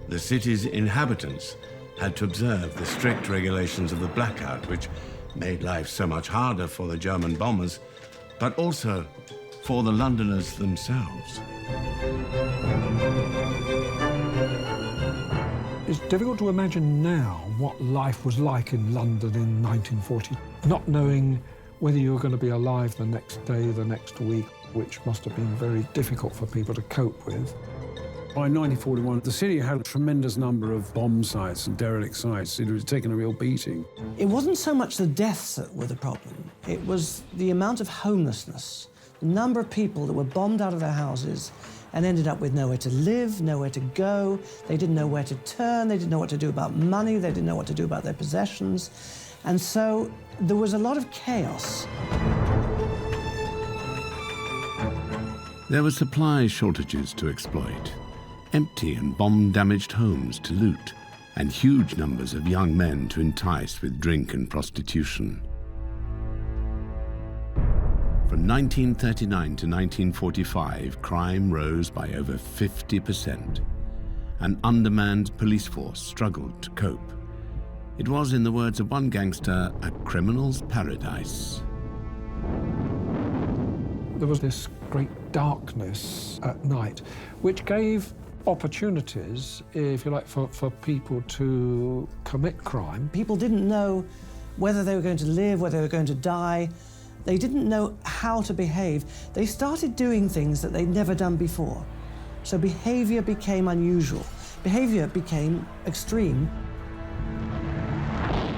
The city's inhabitants had to observe the strict regulations of the Blackout, which made life so much harder for the German bombers, but also for the Londoners themselves. It's difficult to imagine now what life was like in London in 1940, not knowing whether you were going to be alive the next day, the next week, which must have been very difficult for people to cope with. By 1941, the city had a tremendous number of bomb sites and derelict sites. It was taking a real beating. It wasn't so much the deaths that were the problem. It was the amount of homelessness, the number of people that were bombed out of their houses and ended up with nowhere to live, nowhere to go. They didn't know where to turn. They didn't know what to do about money. They didn't know what to do about their possessions. And so there was a lot of chaos. There were supply shortages to exploit, empty and bomb-damaged homes to loot, and huge numbers of young men to entice with drink and prostitution. From 1939 to 1945, crime rose by over 50%. An undermanned police force struggled to cope. It was, in the words of one gangster, a criminal's paradise. There was this great darkness at night, which gave opportunities, if you like, for people to commit crime. People didn't know whether they were going to live, whether they were going to die. They didn't know how to behave. They started doing things that they'd never done before. So behavior became unusual. Behavior became extreme.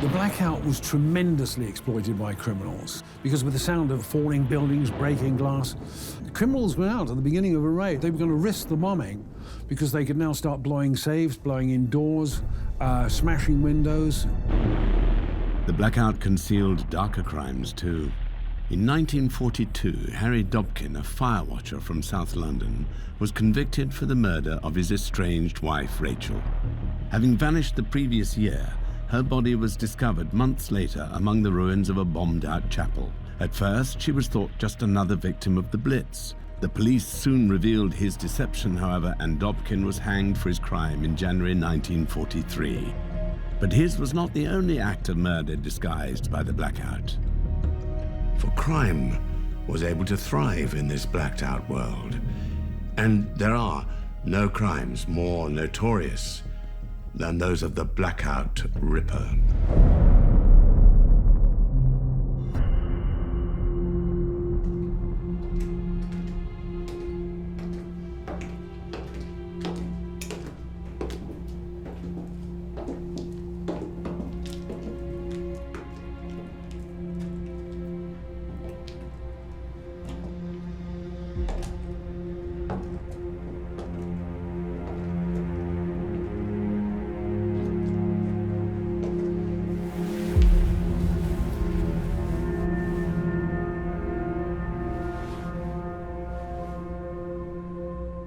The Blackout was tremendously exploited by criminals because with the sound of falling buildings, breaking glass, the criminals went out at the beginning of a raid. They were going to risk the bombing because they could now start blowing safes, blowing in doors, smashing windows. The Blackout concealed darker crimes too. In 1942, Harry Dobkin, a fire watcher from South London, was convicted for the murder of his estranged wife, Rachel. Having vanished the previous year, her body was discovered months later among the ruins of a bombed-out chapel. At first, she was thought just another victim of the Blitz. The police soon revealed his deception, however, and Dobkin was hanged for his crime in January 1943. But his was not the only act of murder disguised by the Blackout. For crime was able to thrive in this blacked-out world. And there are no crimes more notorious than those of the Blackout Ripper.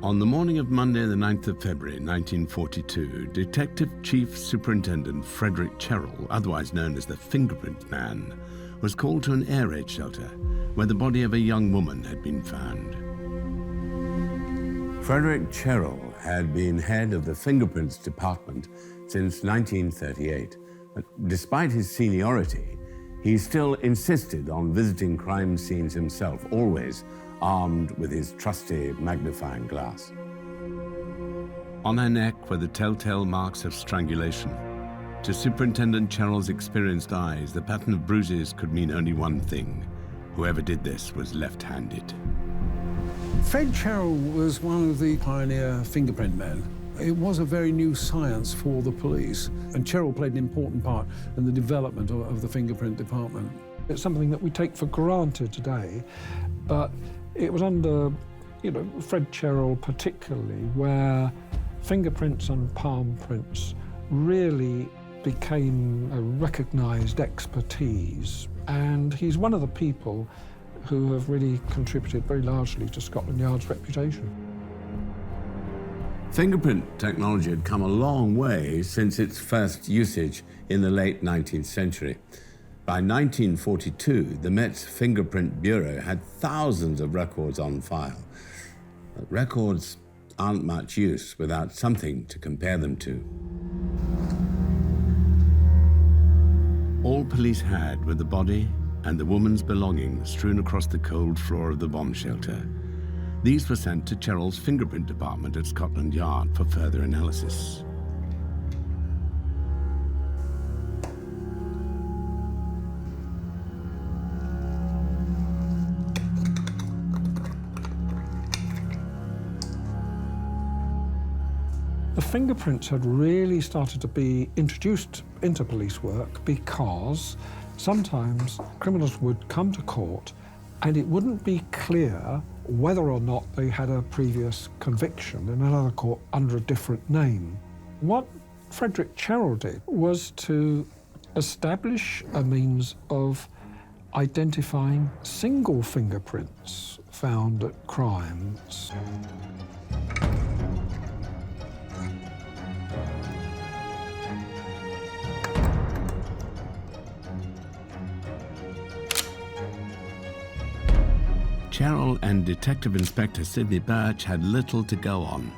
On the morning of Monday, the 9th of February, 1942, Detective Chief Superintendent Frederick, otherwise known as the Fingerprint Man, was called to an air raid shelter where the body of a young woman had been found. Frederick had been head of the Fingerprints Department since 1938, but despite his seniority, he still insisted on visiting crime scenes himself, always armed with his trusty magnifying glass. On her neck were the telltale marks of strangulation. To Superintendent Cherrill's experienced eyes, the pattern of bruises could mean only one thing. Whoever did this was left-handed. Fred Cherrill was one of the pioneer fingerprint men. It was a very new science for the police, and Cherrill played an important part in the development of the fingerprint department. It's something that we take for granted today, but it was under, Fred Cherrill particularly, where fingerprints and palm prints really became a recognised expertise. And he's one of the people who have really contributed very largely to Scotland Yard's reputation. Fingerprint technology had come a long way since its first usage in the late 19th century. By 1942, the Met's Fingerprint Bureau had thousands of records on file. But records aren't much use without something to compare them to. All police had were the body and the woman's belongings strewn across the cold floor of the bomb shelter. These were sent to Cherrill's fingerprint department at Scotland Yard for further analysis. The fingerprints had really started to be introduced into police work because sometimes criminals would come to court and it wouldn't be clear whether or not they had a previous conviction in another court under a different name. What Frederick Cherrill did was to establish a means of identifying single fingerprints found at crimes. Cherrill and Detective Inspector Sidney Birch had little to go on.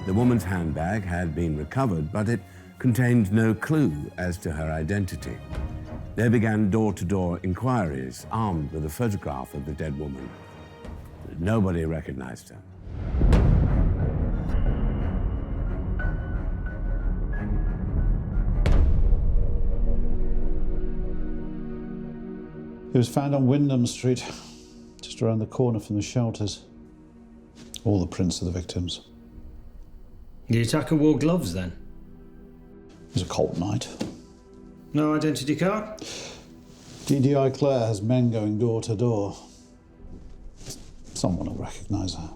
The woman's handbag had been recovered, but it contained no clue as to her identity. They began door-to-door inquiries, armed with a photograph of the dead woman. Nobody recognized her. He was found on Wyndham Street, just around the corner from the shelters. All the prints of the victims. The attacker wore gloves then? It was a cold night. No identity card? DDI Clare has men going door to door. Someone will recognise her.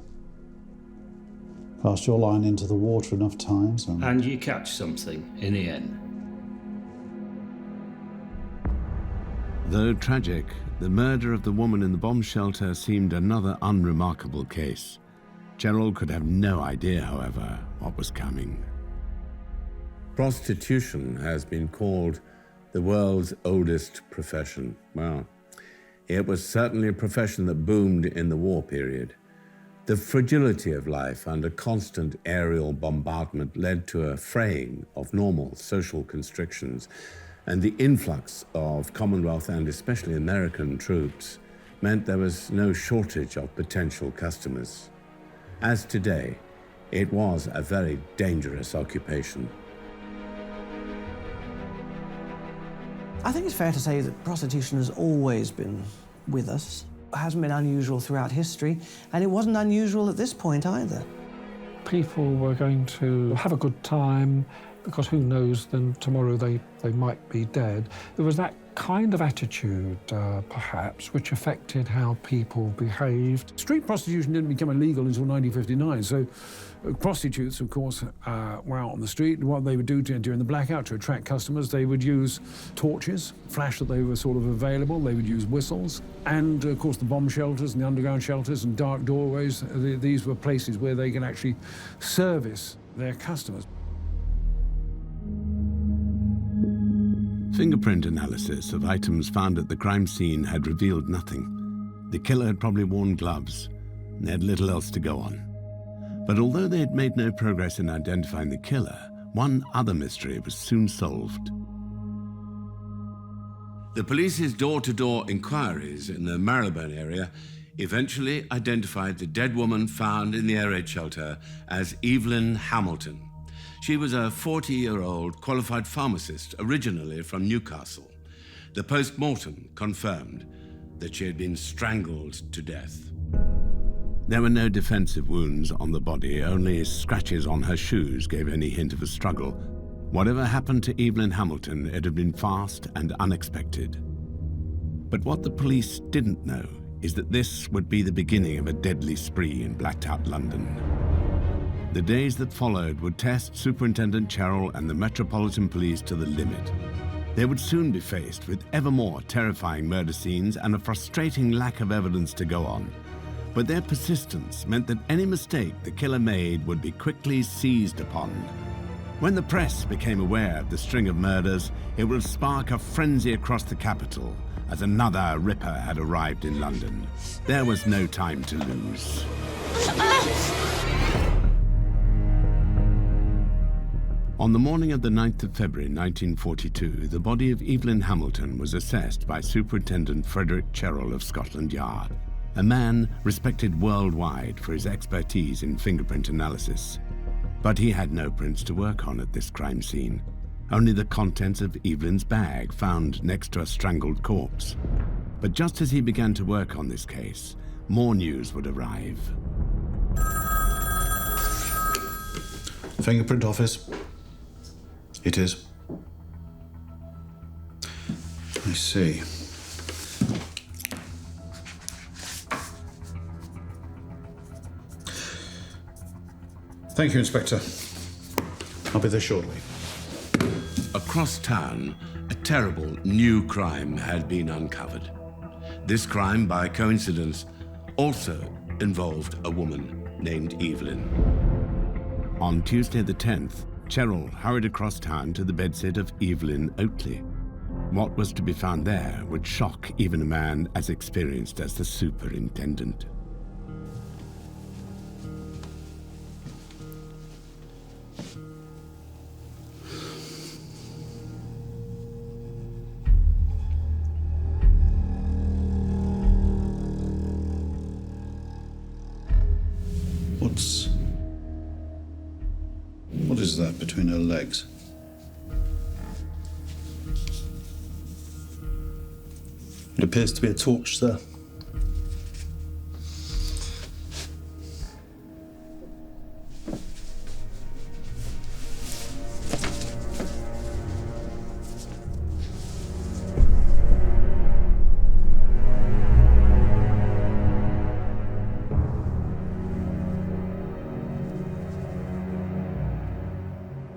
Cast your line into the water enough times and you catch something in the end. Though tragic, the murder of the woman in the bomb shelter seemed another unremarkable case. Cherrill could have no idea, however, what was coming. Prostitution has been called the world's oldest profession. Well, it was certainly a profession that boomed in the war period. The fragility of life under constant aerial bombardment led to a fraying of normal social constrictions, and the influx of Commonwealth and especially American troops meant there was no shortage of potential customers. As today, it was a very dangerous occupation. I think it's fair to say that prostitution has always been with us. It hasn't been unusual throughout history, and it wasn't unusual at this point either. People were going to have a good time, because who knows, then tomorrow they might be dead. There was that kind of attitude, perhaps, which affected how people behaved. Street prostitution didn't become illegal until 1959, so prostitutes, of course, were out on the street. And what they would do during the Blackout to attract customers, they would use torches, flash that they were sort of available. They would use whistles. And, of course, the bomb shelters and the underground shelters and dark doorways, these were places where they can actually service their customers. Fingerprint analysis of items found at the crime scene had revealed nothing. The killer had probably worn gloves, and they had little else to go on. But although they had made no progress in identifying the killer, one other mystery was soon solved. The police's door-to-door inquiries in the Marylebone area eventually identified the dead woman found in the air raid shelter as Evelyn Hamilton. She was a 40-year-old qualified pharmacist, originally from Newcastle. The post-mortem confirmed that she had been strangled to death. There were no defensive wounds on the body, only scratches on her shoes gave any hint of a struggle. Whatever happened to Evelyn Hamilton, it had been fast and unexpected. But what the police didn't know is that this would be the beginning of a deadly spree in blacked-out London. The days that followed would test Superintendent Cherrell and the Metropolitan Police to the limit. They would soon be faced with ever more terrifying murder scenes and a frustrating lack of evidence to go on. But their persistence meant that any mistake the killer made would be quickly seized upon. When the press became aware of the string of murders, it would spark a frenzy across the capital as another ripper had arrived in London. There was no time to lose. On the morning of the 9th of February 1942, the body of Evelyn Hamilton was assessed by Superintendent Frederick Cherrell of Scotland Yard, a man respected worldwide for his expertise in fingerprint analysis. But he had no prints to work on at this crime scene, only the contents of Evelyn's bag found next to a strangled corpse. But just as he began to work on this case, more news would arrive. Fingerprint office. It is. I see. Thank you, Inspector. I'll be there shortly. Across town, a terrible new crime had been uncovered. This crime, by coincidence, also involved a woman named Evelyn. On Tuesday the 10th, Cherrell hurried across town to the bedstead of Evelyn Oatley. What was to be found there would shock even a man as experienced as the superintendent. What is that between her legs? It appears to be a torch, sir.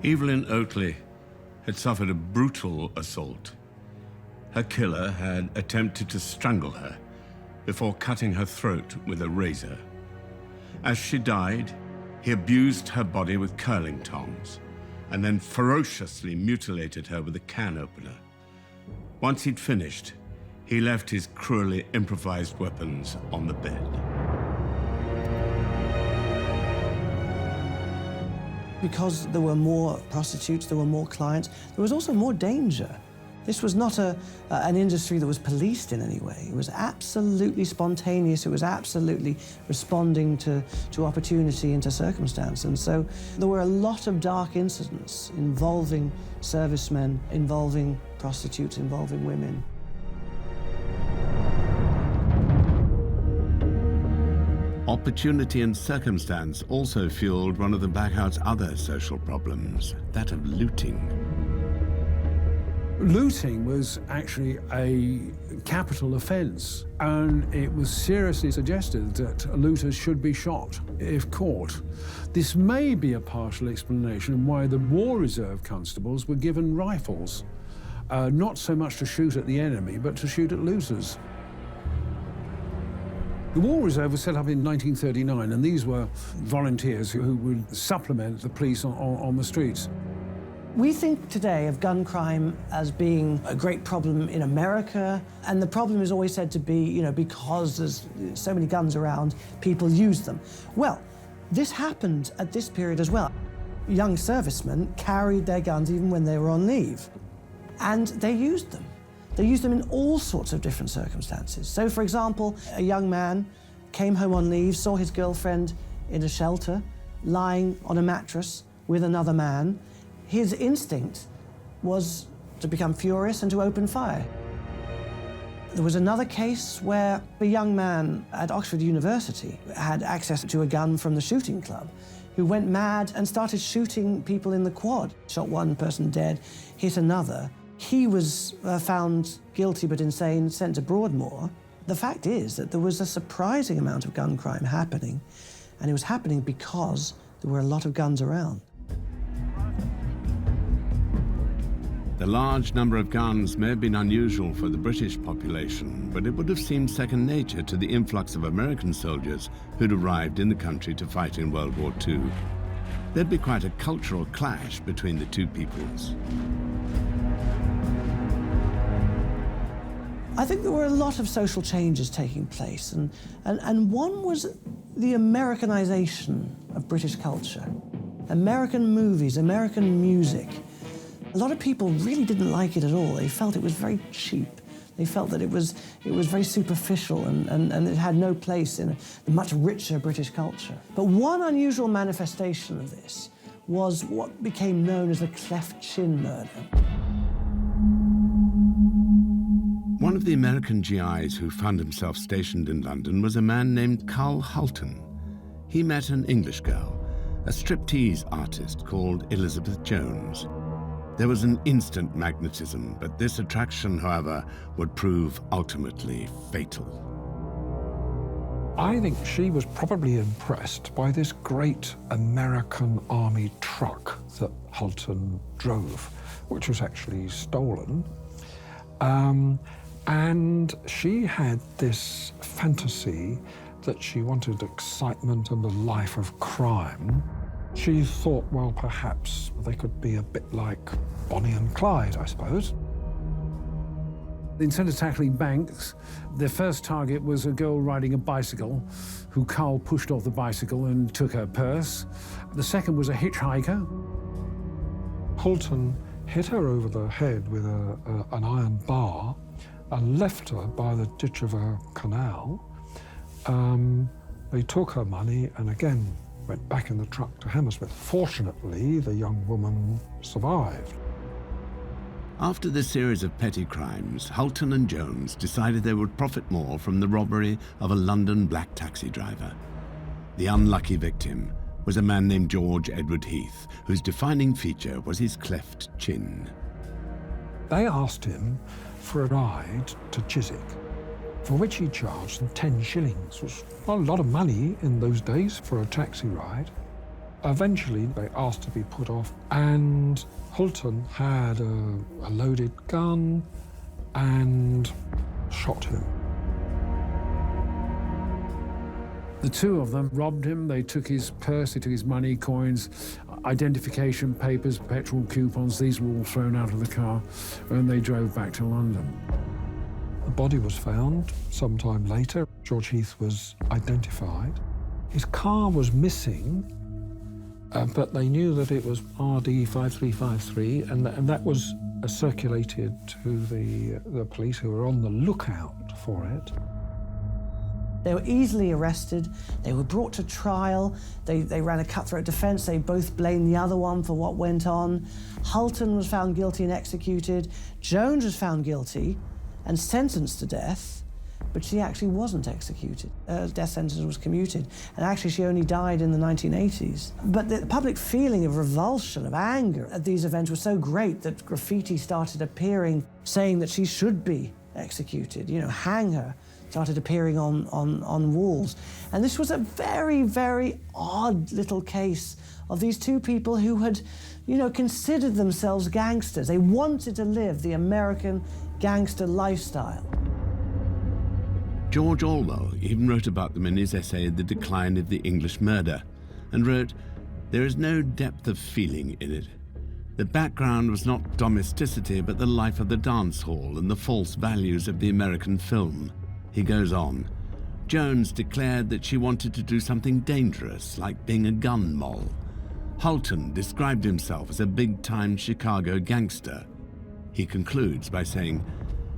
Evelyn Oatley had suffered a brutal assault. Her killer had attempted to strangle her before cutting her throat with a razor. As she died, he abused her body with curling tongs, and then ferociously mutilated her with a can opener. Once he'd finished, he left his cruelly improvised weapons on the bed. Because there were more prostitutes, there were more clients, there was also more danger. This was not an industry that was policed in any way. It was absolutely spontaneous. It was absolutely responding to opportunity and to circumstance. And so there were a lot of dark incidents involving servicemen, involving prostitutes, involving women. Opportunity and circumstance also fueled one of the Blackout's other social problems, that of looting. Looting was actually a capital offence, and it was seriously suggested that looters should be shot if caught. This may be a partial explanation why the War Reserve constables were given rifles, not so much to shoot at the enemy, but to shoot at looters. The War Reserve was set up in 1939, and these were volunteers who would supplement the police on the streets. We think today of gun crime as being a great problem in America, and the problem is always said to be, you know, because there's so many guns around, people use them. Well, this happened at this period as well. Young servicemen carried their guns even when they were on leave, and they used them. They used them in all sorts of different circumstances. So, for example, a young man came home on leave, saw his girlfriend in a shelter, lying on a mattress with another man. His instinct was to become furious and to open fire. There was another case where a young man at Oxford University had access to a gun from the shooting club who went mad and started shooting people in the quad. Shot one person dead, hit another. He was found guilty but insane, sent to Broadmoor. The fact is that there was a surprising amount of gun crime happening, and it was happening because there were a lot of guns around. The large number of guns may have been unusual for the British population, but it would have seemed second nature to the influx of American soldiers who'd arrived in the country to fight in World War II. There'd be quite a cultural clash between the two peoples. I think there were a lot of social changes taking place, and one was the Americanization of British culture. American movies, American music. A lot of people really didn't like it at all. They felt it was very cheap. They felt that it was very superficial and it had no place in a much richer British culture. But one unusual manifestation of this was what became known as the Cleft Chin murder. One of the American GIs who found himself stationed in London was a man named Carl Hulton. He met an English girl, a striptease artist called Elizabeth Jones. There was an instant magnetism, but this attraction, however, would prove ultimately fatal. I think she was probably impressed by this great American Army truck that Hulton drove, which was actually stolen. And she had this fantasy that she wanted excitement and a life of crime. She thought, well, perhaps they could be a bit like Bonnie and Clyde, I suppose. Instead of tackling banks, their first target was a girl riding a bicycle who Carl pushed off the bicycle and took her purse. The second was a hitchhiker. Hulton hit her over the head with an iron bar and left her by the ditch of a canal. They took her money and again went back in the truck to Hammersmith. Fortunately, the young woman survived. After this series of petty crimes, Hulton and Jones decided they would profit more from the robbery of a London black taxi driver. The unlucky victim was a man named George Edward Heath, whose defining feature was his cleft chin. They asked him for a ride to Chiswick, for which he charged them 10 shillings, which was a lot of money in those days for a taxi ride. Eventually, they asked to be put off, and Hulton had a loaded gun and shot him. The two of them robbed him. They took his purse, they took his money, coins. identification papers, petrol coupons, these were all thrown out of the car, and they drove back to London. The body was found sometime later. George Heath was identified. His car was missing, but they knew that it was RD 5353, and that was circulated to the police, who were on the lookout for it. They were easily arrested. They were brought to trial. They ran a cutthroat defense. They both blamed the other one for what went on. Hulton was found guilty and executed. Jones was found guilty and sentenced to death, but she actually wasn't executed. Her death sentence was commuted, and actually she only died in the 1980s. But the public feeling of revulsion, of anger at these events was so great that graffiti started appearing saying that she should be executed, you know, hang her, started appearing on walls. And this was a very, very odd little case of these two people who had, you know, considered themselves gangsters. They wanted to live the American gangster lifestyle. George Orwell even wrote about them in his essay The Decline of the English Murder, and wrote, "There is no depth of feeling in it. The background was not domesticity, but the life of the dance hall and the false values of the American film." He goes on, "Jones declared that she wanted to do something dangerous, like being a gun moll. Hulton described himself as a big-time Chicago gangster." He concludes by saying,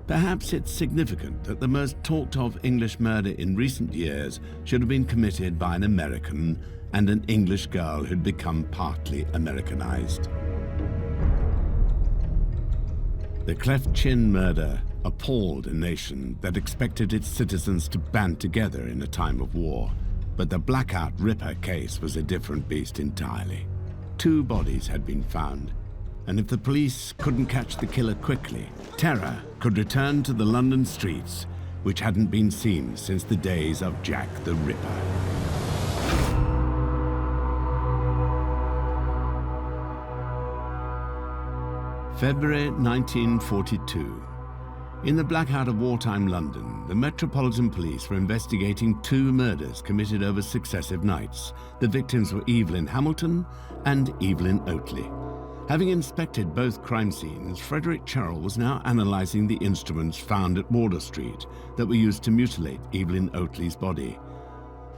"Perhaps it's significant that the most talked-of English murder in recent years should have been committed by an American and an English girl who'd become partly Americanized." The Cleft Chin murder appalled a nation that expected its citizens to band together in a time of war. But the Blackout Ripper case was a different beast entirely. 2 bodies had been found, and if the police couldn't catch the killer quickly, terror could return to the London streets, which hadn't been seen since the days of Jack the Ripper. February 1942. In the blackout of wartime London, the Metropolitan Police were investigating 2 murders committed over successive nights. The victims were Evelyn Hamilton and Evelyn Oatley. Having inspected both crime scenes, Frederick Cherrell was now analysing the instruments found at Wardour Street that were used to mutilate Evelyn Oatley's body.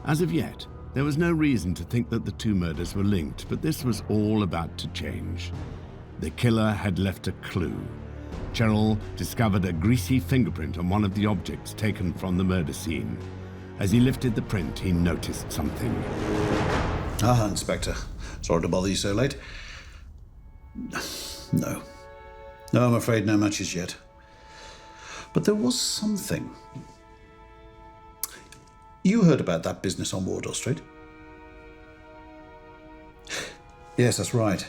As of yet, there was no reason to think that the 2 murders were linked, but this was all about to change. The killer had left a clue. Cherrell discovered a greasy fingerprint on one of the objects taken from the murder scene. As he lifted the print, he noticed something. Ah, Inspector. Sorry to bother you so late. No, I'm afraid no matches yet. But there was something. You heard about that business on Wardour Street? Yes, that's right.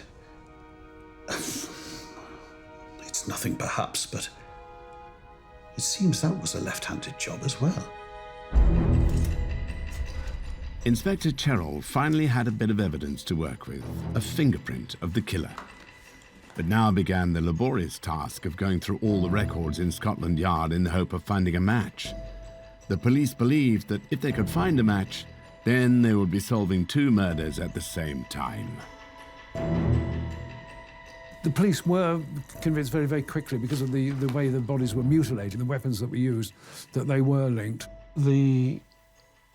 It's nothing perhaps, but it seems that was a left-handed job as well. Inspector Cherrell finally had a bit of evidence to work with, a fingerprint of the killer. But now began the laborious task of going through all the records in Scotland Yard in the hope of finding a match. The police believed that if they could find a match, then they would be solving 2 murders at the same time. The police were convinced very, very quickly, because of the way the bodies were mutilated, the weapons that were used, that they were linked. The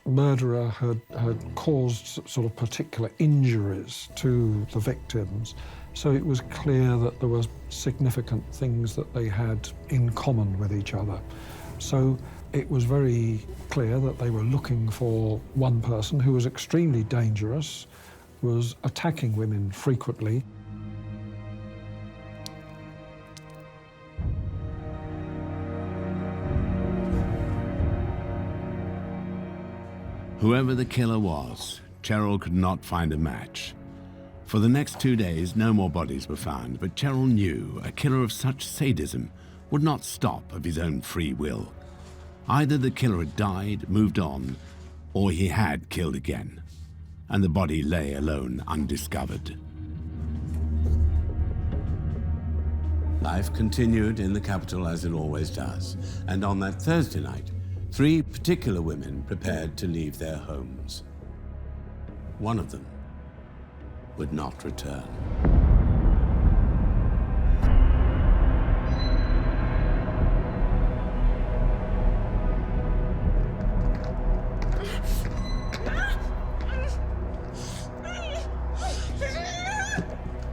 murderer had caused sort of particular injuries to the victims, so it was clear that there were significant things that they had in common with each other. So it was very clear that they were looking for one person who was extremely dangerous, was attacking women frequently. Whoever the killer was, Cherrell could not find a match. For the next 2 days, no more bodies were found, but Cherrell knew a killer of such sadism would not stop of his own free will. Either the killer had died, moved on, or he had killed again, and the body lay alone undiscovered. Life continued in the capital as it always does, and on that Thursday night, 3 particular women prepared to leave their homes. One of them would not return.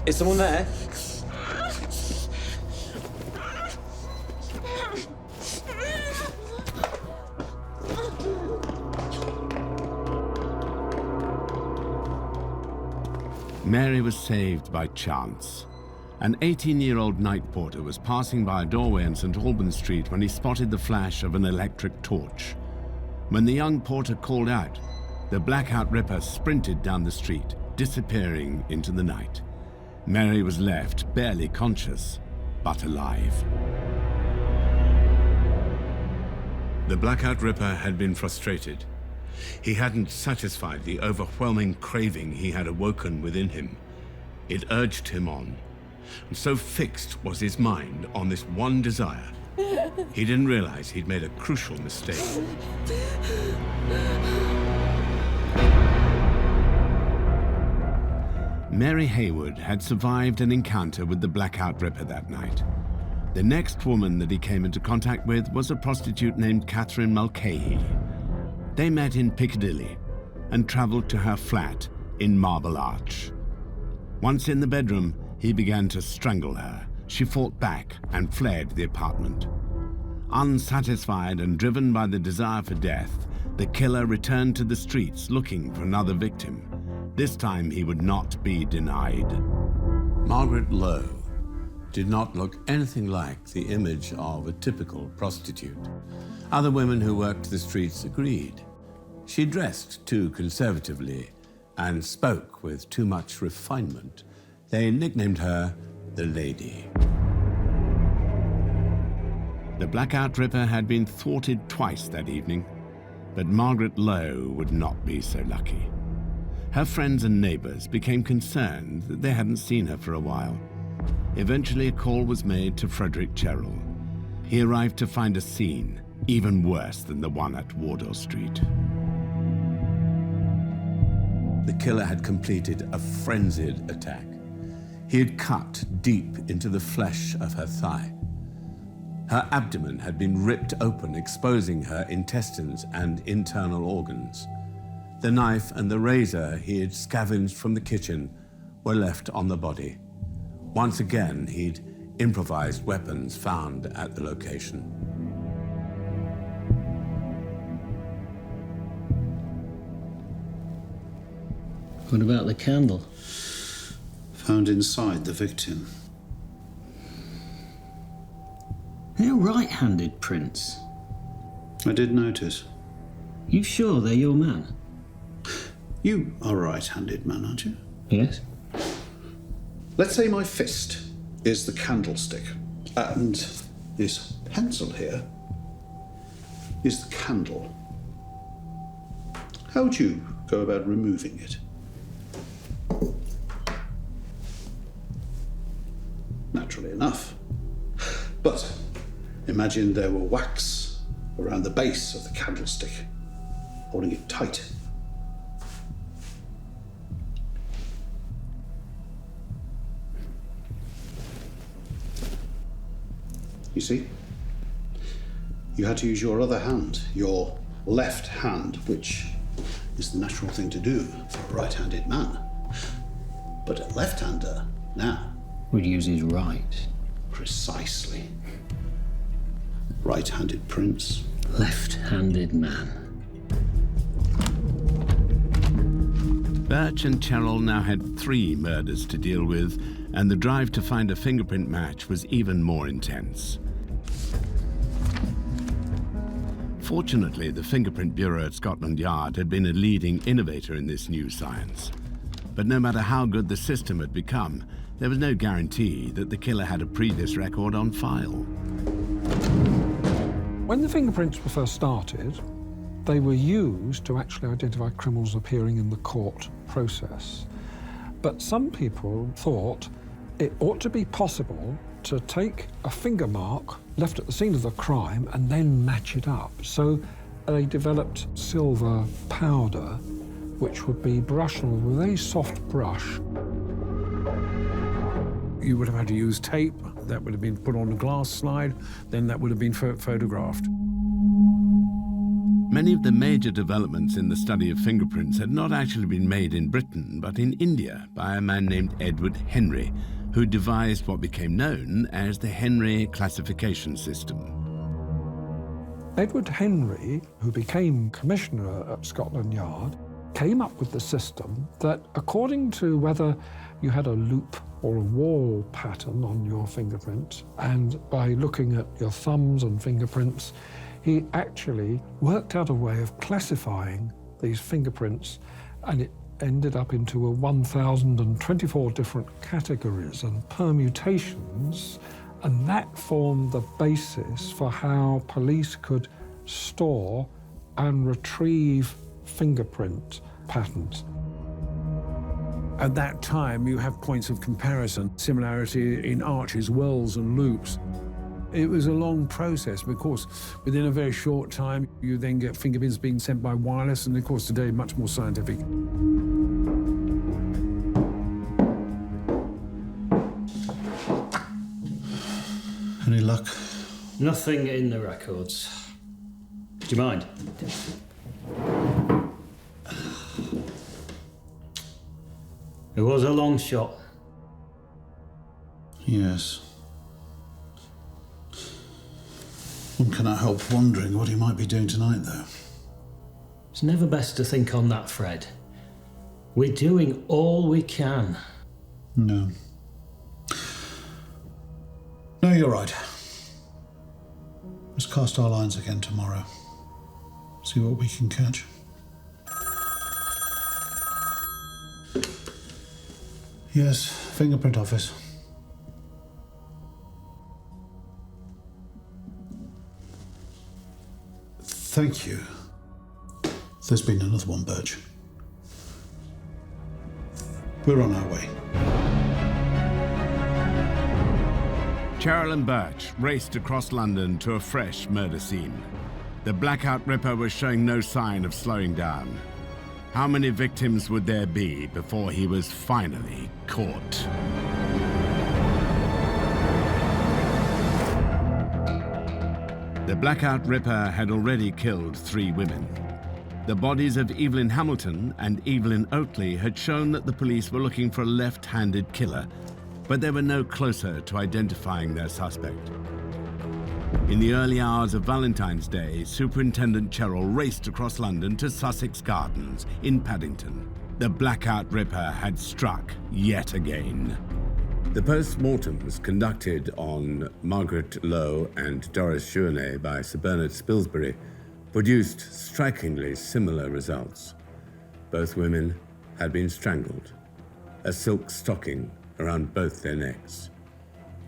Is someone there? Mary was saved by chance. An 18-year-old night porter was passing by a doorway in St. Albans Street when he spotted the flash of an electric torch. When the young porter called out, the Blackout Ripper sprinted down the street, disappearing into the night. Mary was left barely conscious, but alive. The Blackout Ripper had been frustrated. He hadn't satisfied the overwhelming craving he had awoken within him. It urged him on. And so fixed was his mind on this one desire, he didn't realize he'd made a crucial mistake. Mary Haywood had survived an encounter with the Blackout Ripper that night. The next woman that he came into contact with was a prostitute named Catherine Mulcahy. They met in Piccadilly and traveled to her flat in Marble Arch. Once in the bedroom, he began to strangle her. She fought back and fled the apartment. Unsatisfied and driven by the desire for death, the killer returned to the streets looking for another victim. This time he would not be denied. Margaret Lowe did not look anything like the image of a typical prostitute. Other women who worked the streets agreed. She dressed too conservatively and spoke with too much refinement. They nicknamed her the Lady. The Blackout Ripper had been thwarted twice that evening, but Margaret Lowe would not be so lucky. Her friends and neighbors became concerned that they hadn't seen her for a while. Eventually, a call was made to Frederick Cherrell. He arrived to find a scene even worse than the one at Wardour Street. The killer had completed a frenzied attack. He had cut deep into the flesh of her thigh. Her abdomen had been ripped open, exposing her intestines and internal organs. The knife and the razor he had scavenged from the kitchen were left on the body. Once again, he'd improvised weapons found at the location. What about the candle? Found inside the victim. They're right-handed prints. I did notice. You sure they're your man? You are a right-handed man, aren't you? Yes. Let's say my fist is the candlestick, and this pencil here is the candle. How would you go about removing it? Naturally enough. But imagine there were wax around the base of the candlestick, holding it tight. You see? You had to use your other hand, your left hand, which is the natural thing to do for a right-handed man. But a left-hander, now, would use his right. Precisely. Right-handed prince. Left-handed man. Birch and Cherrell now had 3 murders to deal with, and the drive to find a fingerprint match was even more intense. Fortunately, the Fingerprint Bureau at Scotland Yard had been a leading innovator in this new science. But no matter how good the system had become, there was no guarantee that the killer had a previous record on file. When the fingerprints were first started, they were used to actually identify criminals appearing in the court process. But some people thought it ought to be possible to take a finger mark left at the scene of the crime and then match it up. So they developed silver powder, which would be brushed on with a very soft brush. You would have had to use tape. That would have been put on a glass slide. Then that would have been photographed. Many of the major developments in the study of fingerprints had not actually been made in Britain, but in India by a man named Edward Henry, who devised what became known as the Henry classification system. Edward Henry, who became commissioner at Scotland Yard, came up with the system that, according to whether you had a loop or a wall pattern on your fingerprint, and by looking at your thumbs and fingerprints, he actually worked out a way of classifying these fingerprints, and it ended up into 1,024 different categories and permutations, and that formed the basis for how police could store and retrieve fingerprint patterns. At that time, you have points of comparison, similarity in arches, whorls and loops. It was a long process, but of course, within a very short time, you then get fingerprints being sent by wireless, and of course today, much more scientific. Any luck? Nothing in the records. Do you mind? It was a long shot. Yes. One cannot help wondering what he might be doing tonight, though. It's never best to think on that, Fred. We're doing all we can. No. No, you're right. Let's cast our lines again tomorrow. See what we can catch. Yes, fingerprint office. Thank you. There's been another one, Birch. We're on our way. Cheryl and Birch raced across London to a fresh murder scene. The Blackout Ripper was showing no sign of slowing down. How many victims would there be before he was finally caught? The Blackout Ripper had already killed 3 women. The bodies of Evelyn Hamilton and Evelyn Oatley had shown that the police were looking for a left-handed killer, but they were no closer to identifying their suspect. In the early hours of Valentine's Day, Superintendent Cheryl raced across London to Sussex Gardens in Paddington. The Blackout Ripper had struck yet again. The post-mortems conducted on Margaret Lowe and Doris Journet by Sir Bernard Spilsbury produced strikingly similar results. Both women had been strangled, a silk stocking around both their necks.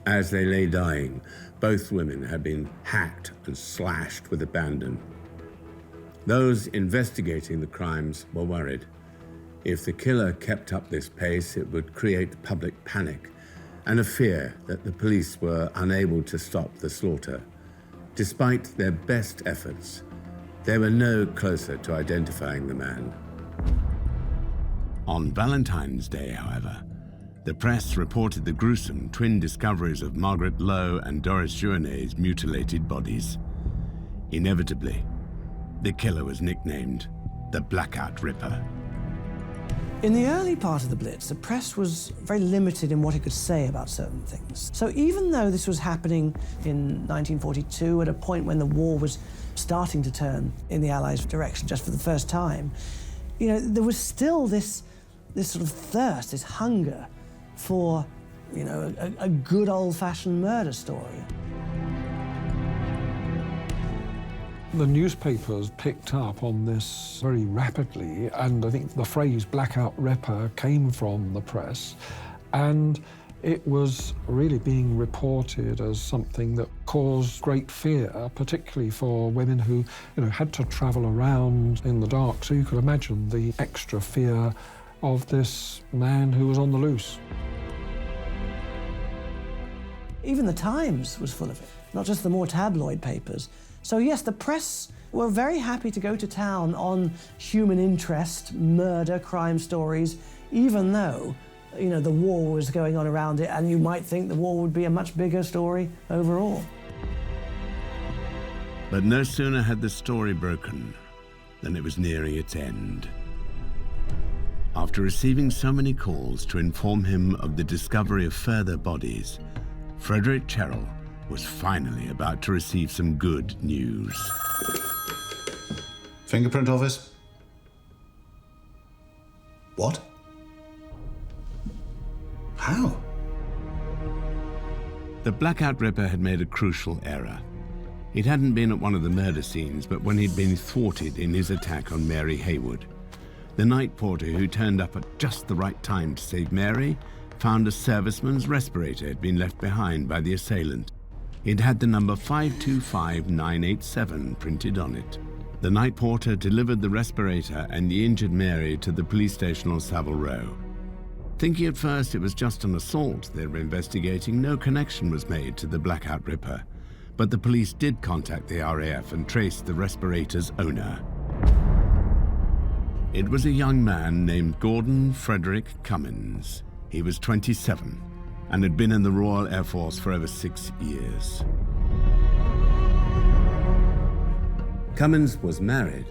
As they lay dying, both women had been hacked and slashed with abandon. Those investigating the crimes were worried. If the killer kept up this pace, it would create public panic and a fear that the police were unable to stop the slaughter. Despite their best efforts, they were no closer to identifying the man. On Valentine's Day, however, the press reported the gruesome twin discoveries of Margaret Lowe and Doris Journet's mutilated bodies. Inevitably, the killer was nicknamed the Blackout Ripper. In the early part of the Blitz, the press was very limited in what it could say about certain things. So even though this was happening in 1942, at a point when the war was starting to turn in the Allies' direction just for the first time, you know, there was still this sort of thirst, this hunger for, you know, a good old-fashioned murder story. The newspapers picked up on this very rapidly, and I think the phrase Blackout Ripper came from the press, and it was really being reported as something that caused great fear, particularly for women who, you know, had to travel around in the dark. So you could imagine the extra fear of this man who was on the loose. Even the Times was full of it, not just the more tabloid papers. So yes, the press were very happy to go to town on human interest, murder, crime stories, even though you know, the war was going on around it, and you might think the war would be a much bigger story overall. But no sooner had the story broken than it was nearing its end. After receiving so many calls to inform him of the discovery of further bodies, Frederick Cherrell was finally about to receive some good news. Fingerprint office? What? How? The Blackout Ripper had made a crucial error. It hadn't been at one of the murder scenes, but when he'd been thwarted in his attack on Mary Haywood. The night porter, who turned up at just the right time to save Mary, found a serviceman's respirator had been left behind by the assailant. It had the number 525987 printed on it. The night porter delivered the respirator and the injured Mary to the police station on Savile Row. Thinking at first it was just an assault they were investigating, no connection was made to the Blackout Ripper. But the police did contact the RAF and trace the respirator's owner. It was a young man named Gordon Frederick Cummins. He was 27 and had been in the Royal Air Force for over 6 years. Cummins was married,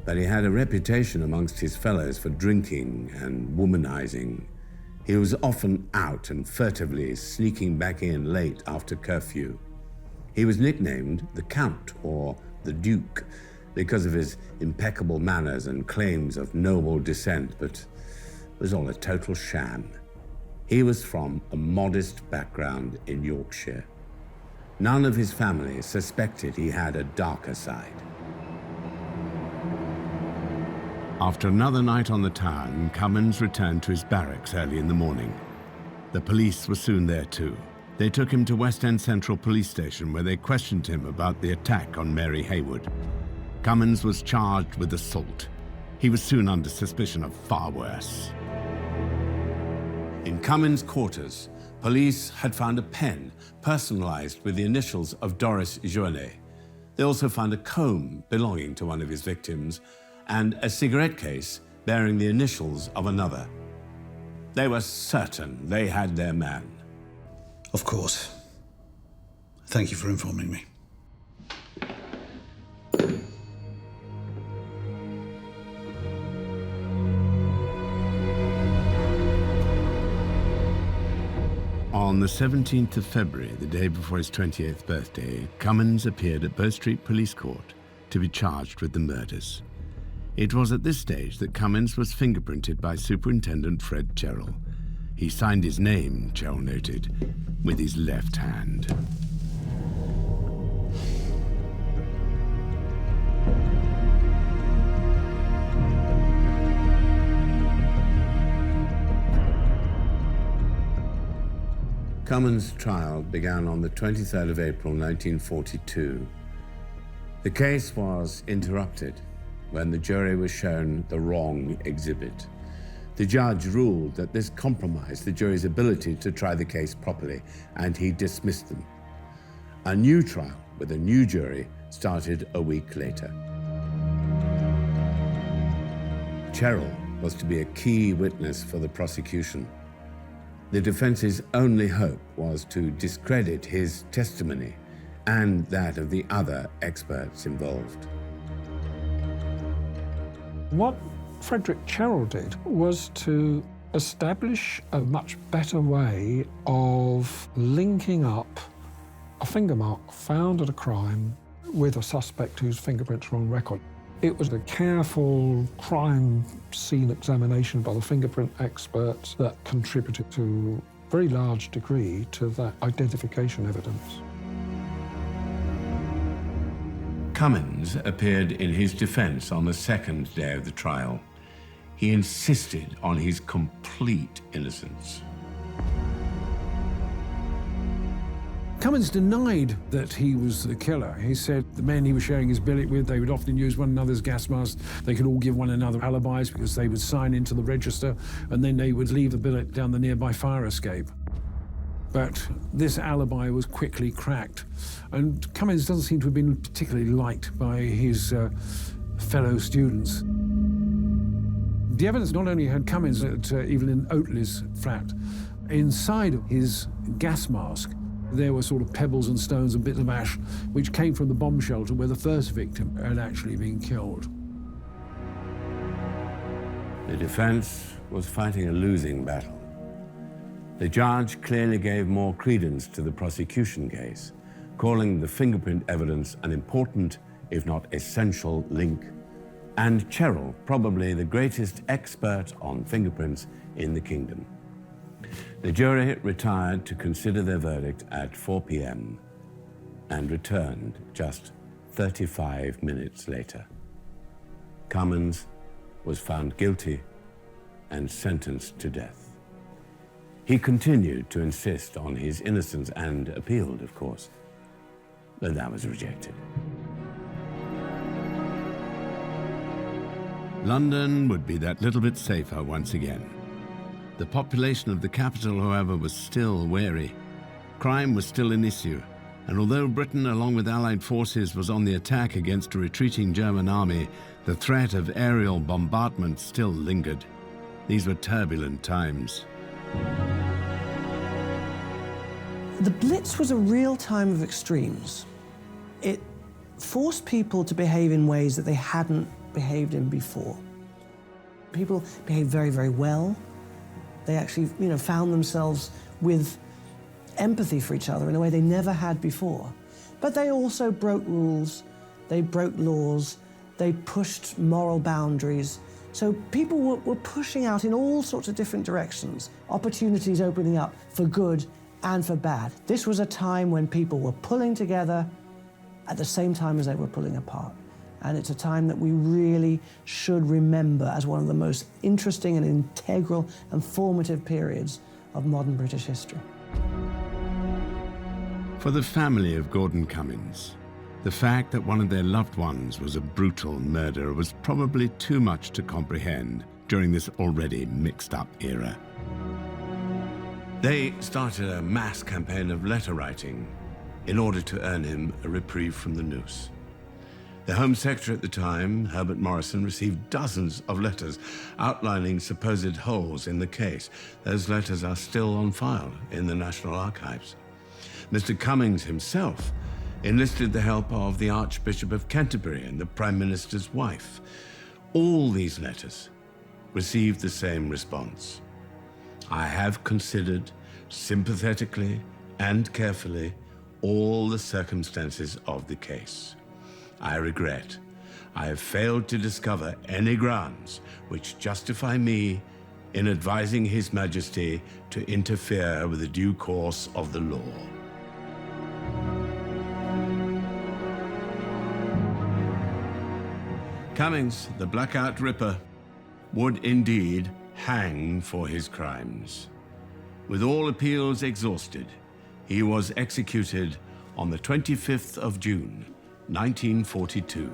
but he had a reputation amongst his fellows for drinking and womanizing. He was often out and furtively sneaking back in late after curfew. He was nicknamed the Count or the Duke because of his impeccable manners and claims of noble descent, but it was all a total sham. He was from a modest background in Yorkshire. None of his family suspected he had a darker side. After another night on the town, Cummins returned to his barracks early in the morning. The police were soon there too. They took him to West End Central Police Station, where they questioned him about the attack on Mary Haywood. Cummins was charged with assault. He was soon under suspicion of far worse. In Cummins' quarters, police had found a pen personalized with the initials of Doris Journet. They also found a comb belonging to one of his victims and a cigarette case bearing the initials of another. They were certain they had their man. Of course. Thank you for informing me. On the 17th of February, the day before his 28th birthday, Cummins appeared at Bow Street Police Court to be charged with the murders. It was at this stage that Cummins was fingerprinted by Superintendent Fred Cherrell. He signed his name, Cherrell noted, with his left hand. Cummins' trial began on the 23rd of April 1942. The case was interrupted when the jury was shown the wrong exhibit. The judge ruled that this compromised the jury's ability to try the case properly, and he dismissed them. A new trial with a new jury started a week later. Cherrell was to be a key witness for the prosecution. The defense's only hope was to discredit his testimony and that of the other experts involved. What Frederick Cherrell did was to establish a much better way of linking up a finger mark found at a crime with a suspect whose fingerprints were on record. It was a careful crime scene examination by the fingerprint experts that contributed to a very large degree to that identification evidence. Cummins appeared in his defense on the second day of the trial. He insisted on his complete innocence. Cummins denied that he was the killer. He said the men he was sharing his billet with, they would often use one another's gas masks. They could all give one another alibis because they would sign into the register and then they would leave the billet down the nearby fire escape. But this alibi was quickly cracked. And Cummins doesn't seem to have been particularly liked by his fellow students. The evidence not only had Cummings at Evelyn Oatley's flat, inside his gas mask, there were sort of pebbles and stones and bits of ash which came from the bomb shelter where the first victim had actually been killed. The defense was fighting a losing battle. The judge clearly gave more credence to the prosecution case, calling the fingerprint evidence an important, if not essential, link, and Cheryl probably the greatest expert on fingerprints in the kingdom. The jury retired to consider their verdict at 4 p.m. and returned just 35 minutes later. Cummins was found guilty and sentenced to death. He continued to insist on his innocence and appealed, of course, but that was rejected. London would be that little bit safer once again. The population of the capital, however, was still wary. Crime was still an issue, and although Britain, along with Allied forces, was on the attack against a retreating German army, the threat of aerial bombardment still lingered. These were turbulent times. The Blitz was a real time of extremes. It forced people to behave in ways that they hadn't behaved in before. People behaved very, very well. They actually, found themselves with empathy for each other in a way they never had before. But they also broke rules, they broke laws, they pushed moral boundaries. So people were pushing out in all sorts of different directions, opportunities opening up for good and for bad. This was a time when people were pulling together at the same time as they were pulling apart. And it's a time that we really should remember as one of the most interesting and integral and formative periods of modern British history. For the family of Gordon Cummins, the fact that one of their loved ones was a brutal murderer was probably too much to comprehend during this already mixed-up era. They started a mass campaign of letter writing in order to earn him a reprieve from the noose. The Home Secretary at the time, Herbert Morrison, received dozens of letters outlining supposed holes in the case. Those letters are still on file in the National Archives. Mr. Cummins himself enlisted the help of the Archbishop of Canterbury and the Prime Minister's wife. All these letters received the same response. I have considered sympathetically and carefully all the circumstances of the case. I regret I have failed to discover any grounds which justify me in advising His Majesty to interfere with the due course of the law. Cummins, the Blackout Ripper, would indeed hang for his crimes. With all appeals exhausted, he was executed on the 25th of June, 1942.